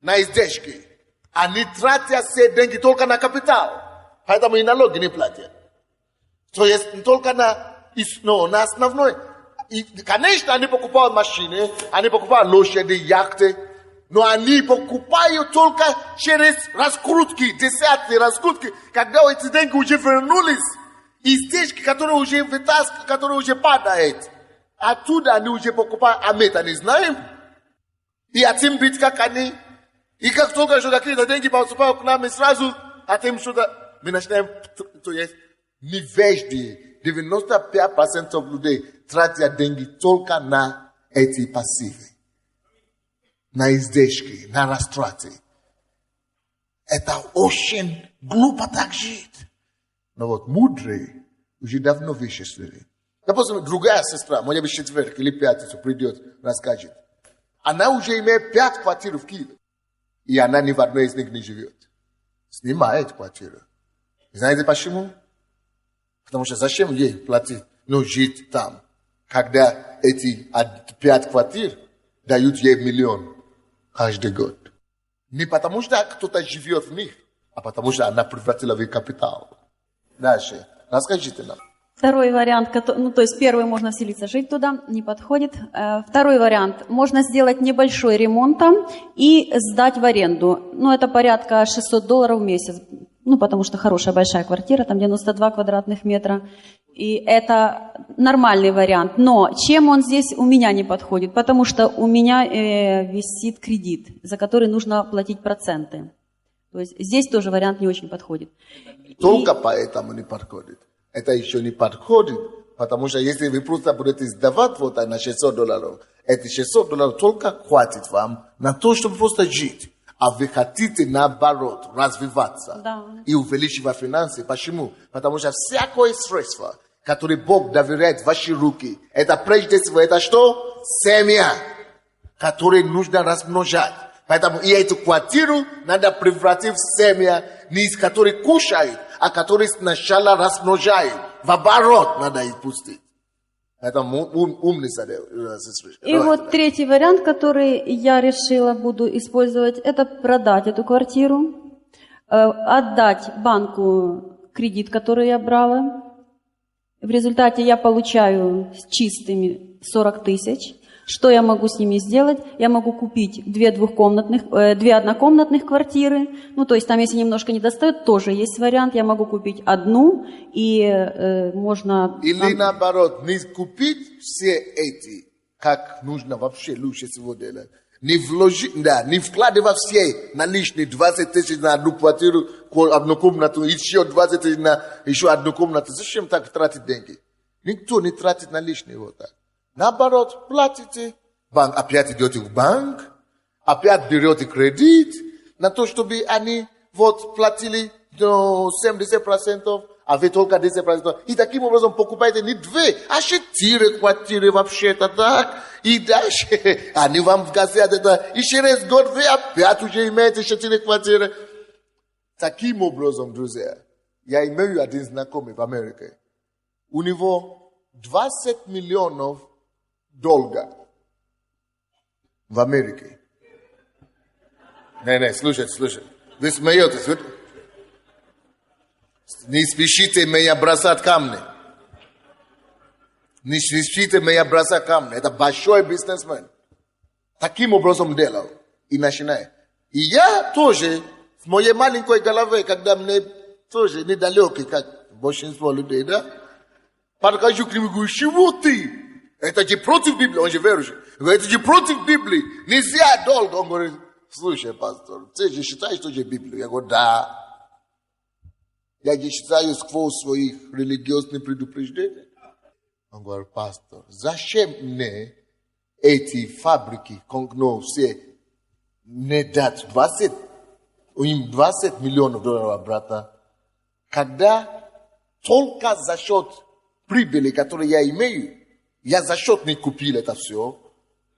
издержки. Они тратят все деньги только на капитал. Поэтому и налоги не платят. То есть только на основной. И, конечно, они покупают машины, они покупают лошади, яхты, но они покупают только через раскрутки, десятые раскрутки, когда эти деньги уже вернулись. Издержки, которые уже вытаскивают, которые уже падают. Оттуда они уже покупают, а мы-то не знаем. И хотим быть как они. И как только что какие-то деньги поступают к нам, и сразу хотим что-то. Мы начинаем, то есть, невежды. 95% людей тратят деньги только на эти пассивы. На издержки, на растраты. Это очень глупо так жить. Но вот мудрые уже давно вычислили. Допустим, другая сестра, может быть, четверг или пятницу придет, расскажет. Она уже имеет 5 квартир в Киеве. И она ни в одной из них не живет. Снимает квартиру. Знаете почему? Потому что зачем ей платить, жить там, когда эти 5 квартир дают ей 1 миллион каждый год. Не потому что кто-то живет в них, а потому что она превратила в капитал. Дальше. Расскажите нам. Второй вариант, то есть первый можно вселиться, жить туда, не подходит. Второй вариант, можно сделать небольшой ремонт там и сдать в аренду. Это порядка $600 в месяц. Потому что хорошая большая квартира, там 92 квадратных метра. И это нормальный вариант. Но чем он здесь у меня не подходит? Потому что у меня висит кредит, за который нужно платить проценты. То есть здесь тоже вариант не очень подходит. Только поэтому не подходит. Это еще не подходит, потому что если вы просто будете сдавать на $600, эти $600 только хватит вам на то, чтобы просто жить. А вы хотите, наоборот, развиваться Да. и увеличить ваши финансы. Почему? Потому что всякое средство, которое Бог доверяет в ваши руки, это прежде всего, это что? Семя, которое нужно размножать. Поэтому и эту квартиру надо превратить в семя, не из которых кушают, а которые сначала размножают. В оборот надо их пустить. Это умница. И вот третий вариант, который я решила буду использовать, это продать эту квартиру, отдать банку кредит, который я брала. В результате я получаю с чистыми 40 тысяч. Что я могу с ними сделать? Я могу купить две однокомнатных квартиры. Ну, то есть там, если немножко не достает, тоже есть вариант. Я могу купить одну, и можно... Или наоборот, не купить все эти, как нужно вообще лучше всего делать. Не вкладывать все наличные 20 тысяч на одну квартиру, одну комнату, еще 20 тысяч на еще одну комнату. Зачем так тратить деньги? Никто не тратит наличные вот так. Наоборот, платите. Банк опять идете в банк, опять берете кредит на то, чтобы они вот платили до 70%, а вы только 10%. И таким образом покупаете не 2, а 4 квартиры вообще-то так. И дальше они вам вгасят это. И через год вы опять уже имеете 4 квартиры. Таким образом, друзья, я имею один знакомый в Америке. У него 20 миллионов долга в Америке. Не, слушайте. Вы смеетесь. Не спешите меня бросать камни. Не спешите меня бросать камни. Это большой бизнесмен. Таким образом делал. И начинает. И я тоже, в моей маленькой голове, когда мне тоже недалекий, как большинство людей, да? Подхожу к нему и говорю, чего ты? Это же против Библии, он же верующий. Это же против Библии. Нельзя долго. Он говорит, слушай, пастор, ты же считаешь, что это Библия? Я говорю, да. Я же считаю сквозь своих религиозных предупреждений. Он говорит, пастор, зачем мне эти фабрики, все не дать 20 миллионов долларов, брата, когда только за счет прибыли, которую я имею, я за счет не купил это все.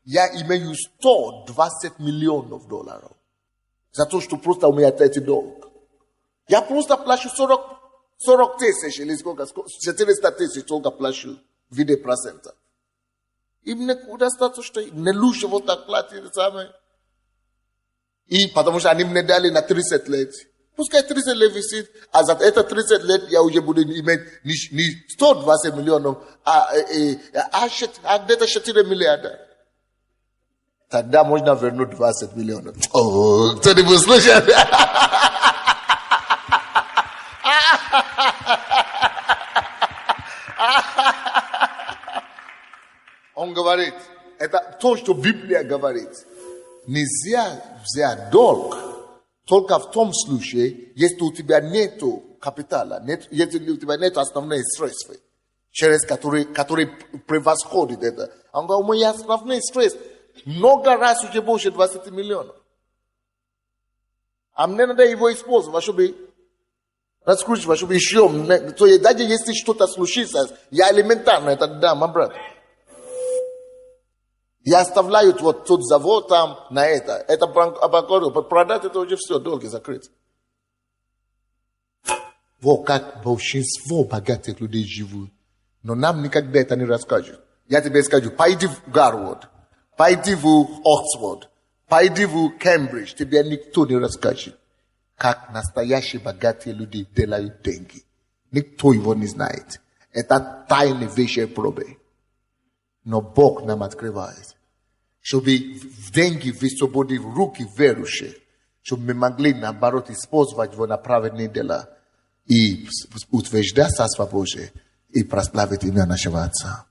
Я имею 120 миллионов долларов. За то, что просто у меня эти долг. Я просто плачу 40 тысяч или сколько, 400 тысяч только плачу в виде процента. И мне достаточно, мне лучше вот так платить самое. И потому что они мне дали на 30 лет. Пускай 30 лет висит, а за это 30 лет я уже буду иметь не 120 миллионов, а где-то 4 миллиарда. Тогда можно вернуть 20 миллионов. О, кто-нибудь слышит? Он говорит, это то, что Библия говорит. Нельзя взять долг только в том случае, если у тебя нету капитала, если у тебя нету основных средств, через которые превосходит это. Он говорит, у меня основные средства много раз уже больше 20 миллионов. А мне надо его использовать, чтобы раскручивать, чтобы еще, то есть даже если что-то случится, я элементарно это дам, брат. Я оставляю вот тот завод там на это. Это продать, это уже все, долги закрыты. Вот как большинство богатых людей живут. Но нам никогда это не расскажут. Я тебе скажу, пойди в Гарвард, пойди в Оксфорд, пойди в Кембридж. Тебе никто не расскажет, как настоящие богатые люди делают деньги. Никто его не знает. Это тайны вещи пробы. Но Бог нам открывает. Чтобы деньги высвободить в руки верующих, чтобы мы могли, наоборот, использовать его на праведные дела и утверждать Царство Божие и прославить имя нашего Отца.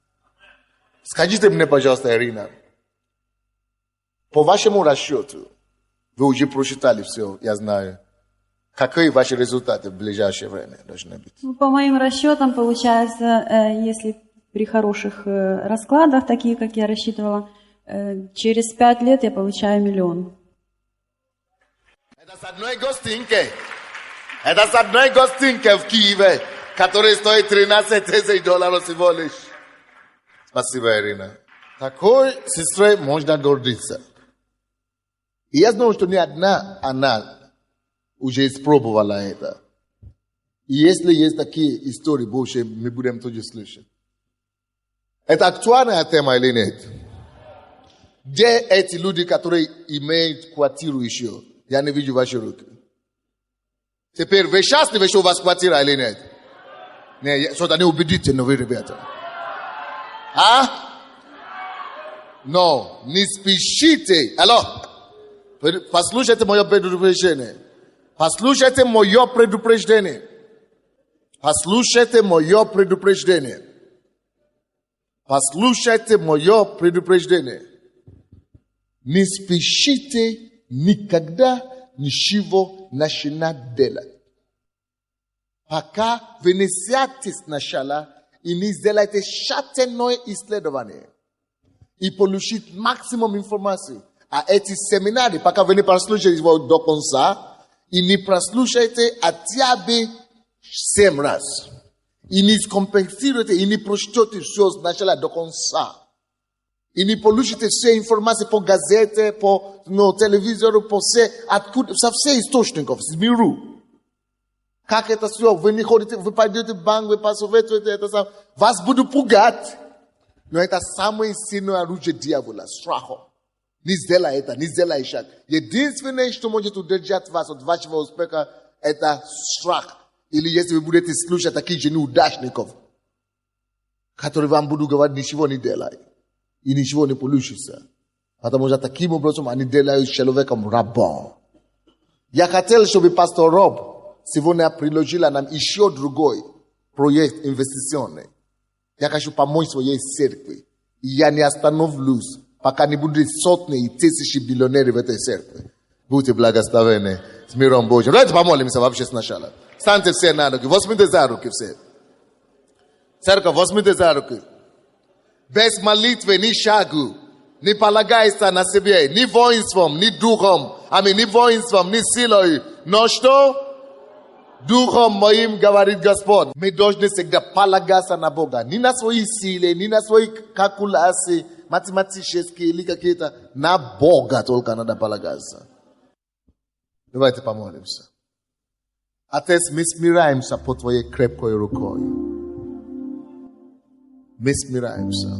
Скажите мне, пожалуйста, Ирина, по вашему расчету, вы уже прочитали все, я знаю, какие ваши результаты в ближайшее время должны быть? По моим расчетам, получается, если при хороших раскладах, такие, как я рассчитывала, через 5 лет я получаю 1 миллион. Это с одной гостинкой. Это с одной гостинкой в Киеве, которая стоит $13,000 всего лишь. Спасибо, Ирина. Такой сестрой можно гордиться. И я знаю, что не одна она уже испробовала это. И если есть такие истории, больше мы будем тоже слышать. Это актуальная тема или нет? Где эти люди, которые имеют квартиру еще? Я не вижу ваши руки. Теперь вы счастливы, что у вас квартира или нет? Не, что-то не убедительно вы, ребята. А? Но, не спешите. Алло. Послушайте мое предупреждение. Послушайте мое предупреждение. Послушайте мое предупреждение. Послушайте мое предупреждение. Не спешите никогда ничего начинать делать. Пока вы не сядете сначала и не сделаете тщательное исследование и получить максимум информации. А эти семинары, пока вы не прослушаете его до конца и не прослушаете хотя бы 7 раз. И не скомпенсируете, и не прочтете все сначала до конца. И не получите все информации по газете, по телевизору, по все, откуда, со всех источников, с миру. Как это все? Вы не ходите, вы пойдете в банк, вы посоветуете это сам. Вас будут пугать. Но это самое сильное оружие дьявола, страхом. Не сделай это, не сделай шаг. Единственное, что может удержать вас от вашего успеха, это страх. Или если вы будете слушать таких же неудачников, которые вам будут говорить, ничего не делай. И ничего не получится. Потому что таким образом они делают человеком рабом. Я хотел, чтобы пастор Роб сегодня приложила нам еще другой проект инвестиционный. Я хочу помочь своей церкви. И я не остановлюсь, пока не будет сотни и тысячи миллионеров в этой церкви. Будьте благословенны с миром Божьим. Давайте помолимся вообще сначала. Станьте все на руки. Возьмите за руки все. Церковь, возьмите за руки. Без молитвы, ни шагу, не полагайся на себе, ни воинством, ни духом, ни воинством, ни силой, но что? Духом моим, говорит Господь. Мы должны всегда полагаться на Бога. Не на свои силы, не на свои калькуляции, математические или какие-то. На Бога только надо полагаться. Давайте помолимся. Отец, мы смираемся под Твоей крепкой рукой. Мы смираемся.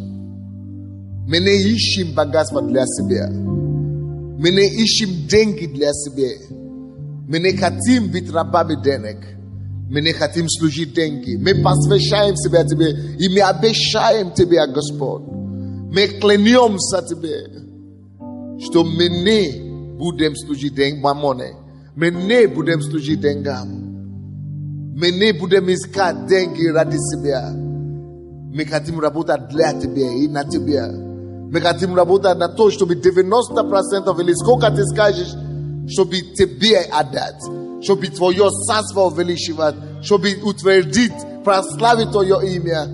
Мы не ищем богатство для себя. Мы не ищем деньги для себя. Мы не хотим быть рабами денег. Мы не хотим служить деньги. Мы посвящаем себя Тебе. И мы обещаем Тебе, Господь. Мы клянемся Тебе, что мы не будем служить мамоне. Мы не будем служить деньгам. Мы не будем искать деньги ради себя. Мы хотим работать для Тебя и на Тебя. Мы хотим работать на то, чтобы 90% или сколько ты скажешь, чтобы Тебе отдать. Чтобы Твое царство увеличивать. Чтобы утвердить, прославить Твое имя.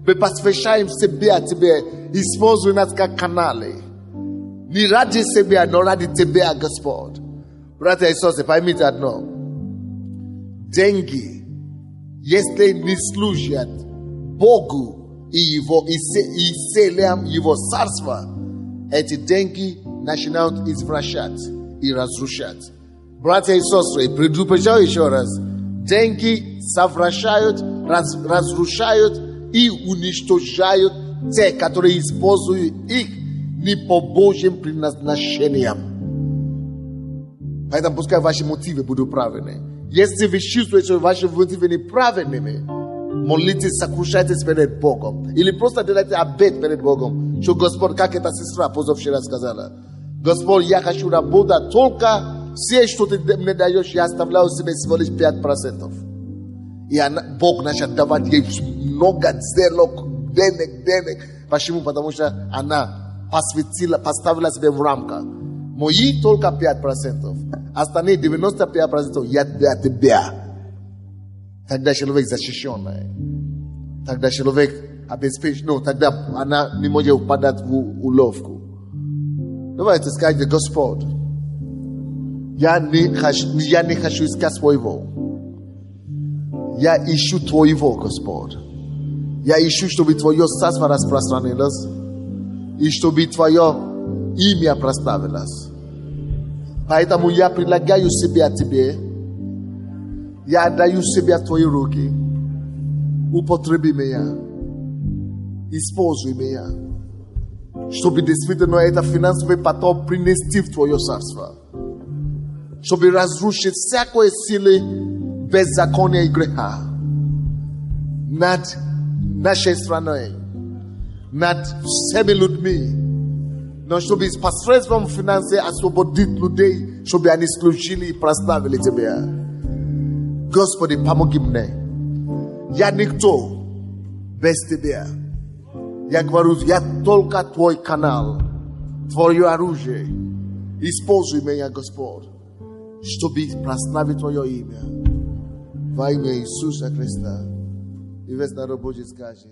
Мы посвящаем себя Тебе. Используй нас как каналы. Не ради себя, но ради Тебя, Господь. Братья и сестры, поймите одно. Деньги, если не служат Богу и Его, и целям Его царства, эти деньги начинают извращать и разрушать. Братья и сестры, предупреждаю еще раз. Деньги совращают, разрушают и уничтожают те, которые используют их не по Божьим предназначениям. Поэтому пускай ваши мотивы будут правильные. Если вы чувствуете, что ваши мотивы неправильными, молитесь, сокрушайтесь перед Богом. Или просто делайте обет перед Богом. Что Господь, как эта сестра позавчера сказала. Господь, я хочу работать только все, что ты мне даешь, я оставляю себе всего лишь 5%. И Бог начал давать ей много денег. Почему? Потому что она поставила себе в рамках. Мои только 5%. Остальные 95% я для тебя. Тогда человек защищенный. Тогда человек обеспечен. Тогда она не может упадать в уловку. Давайте скажите, Господь, Я не хочу искать своего. Я ищу Твоего, Господь. Я ищу, чтобы Твое царство распространилось, и чтобы Твое имя прославилось. Поэтому я предлагаю себя Тебе. Я отдаю себя в Твои руки. Употреби меня. Используй меня. Чтобы действительно это финансовый поток принести в Твое царство. Чтобы разрушить всякую силу беззакония и греха над нашей страной, над всеми людьми. Но чтобы посредством финансов освободить людей, чтобы они служили и прославили Тебя. Господи, помоги мне. Я никто без Тебя. Я говорю, я только Твой канал, Твое оружие. Используй меня, Господь, чтобы прославить Твое имя. Во имя Иисуса Христа. И весь народ Божий скажет.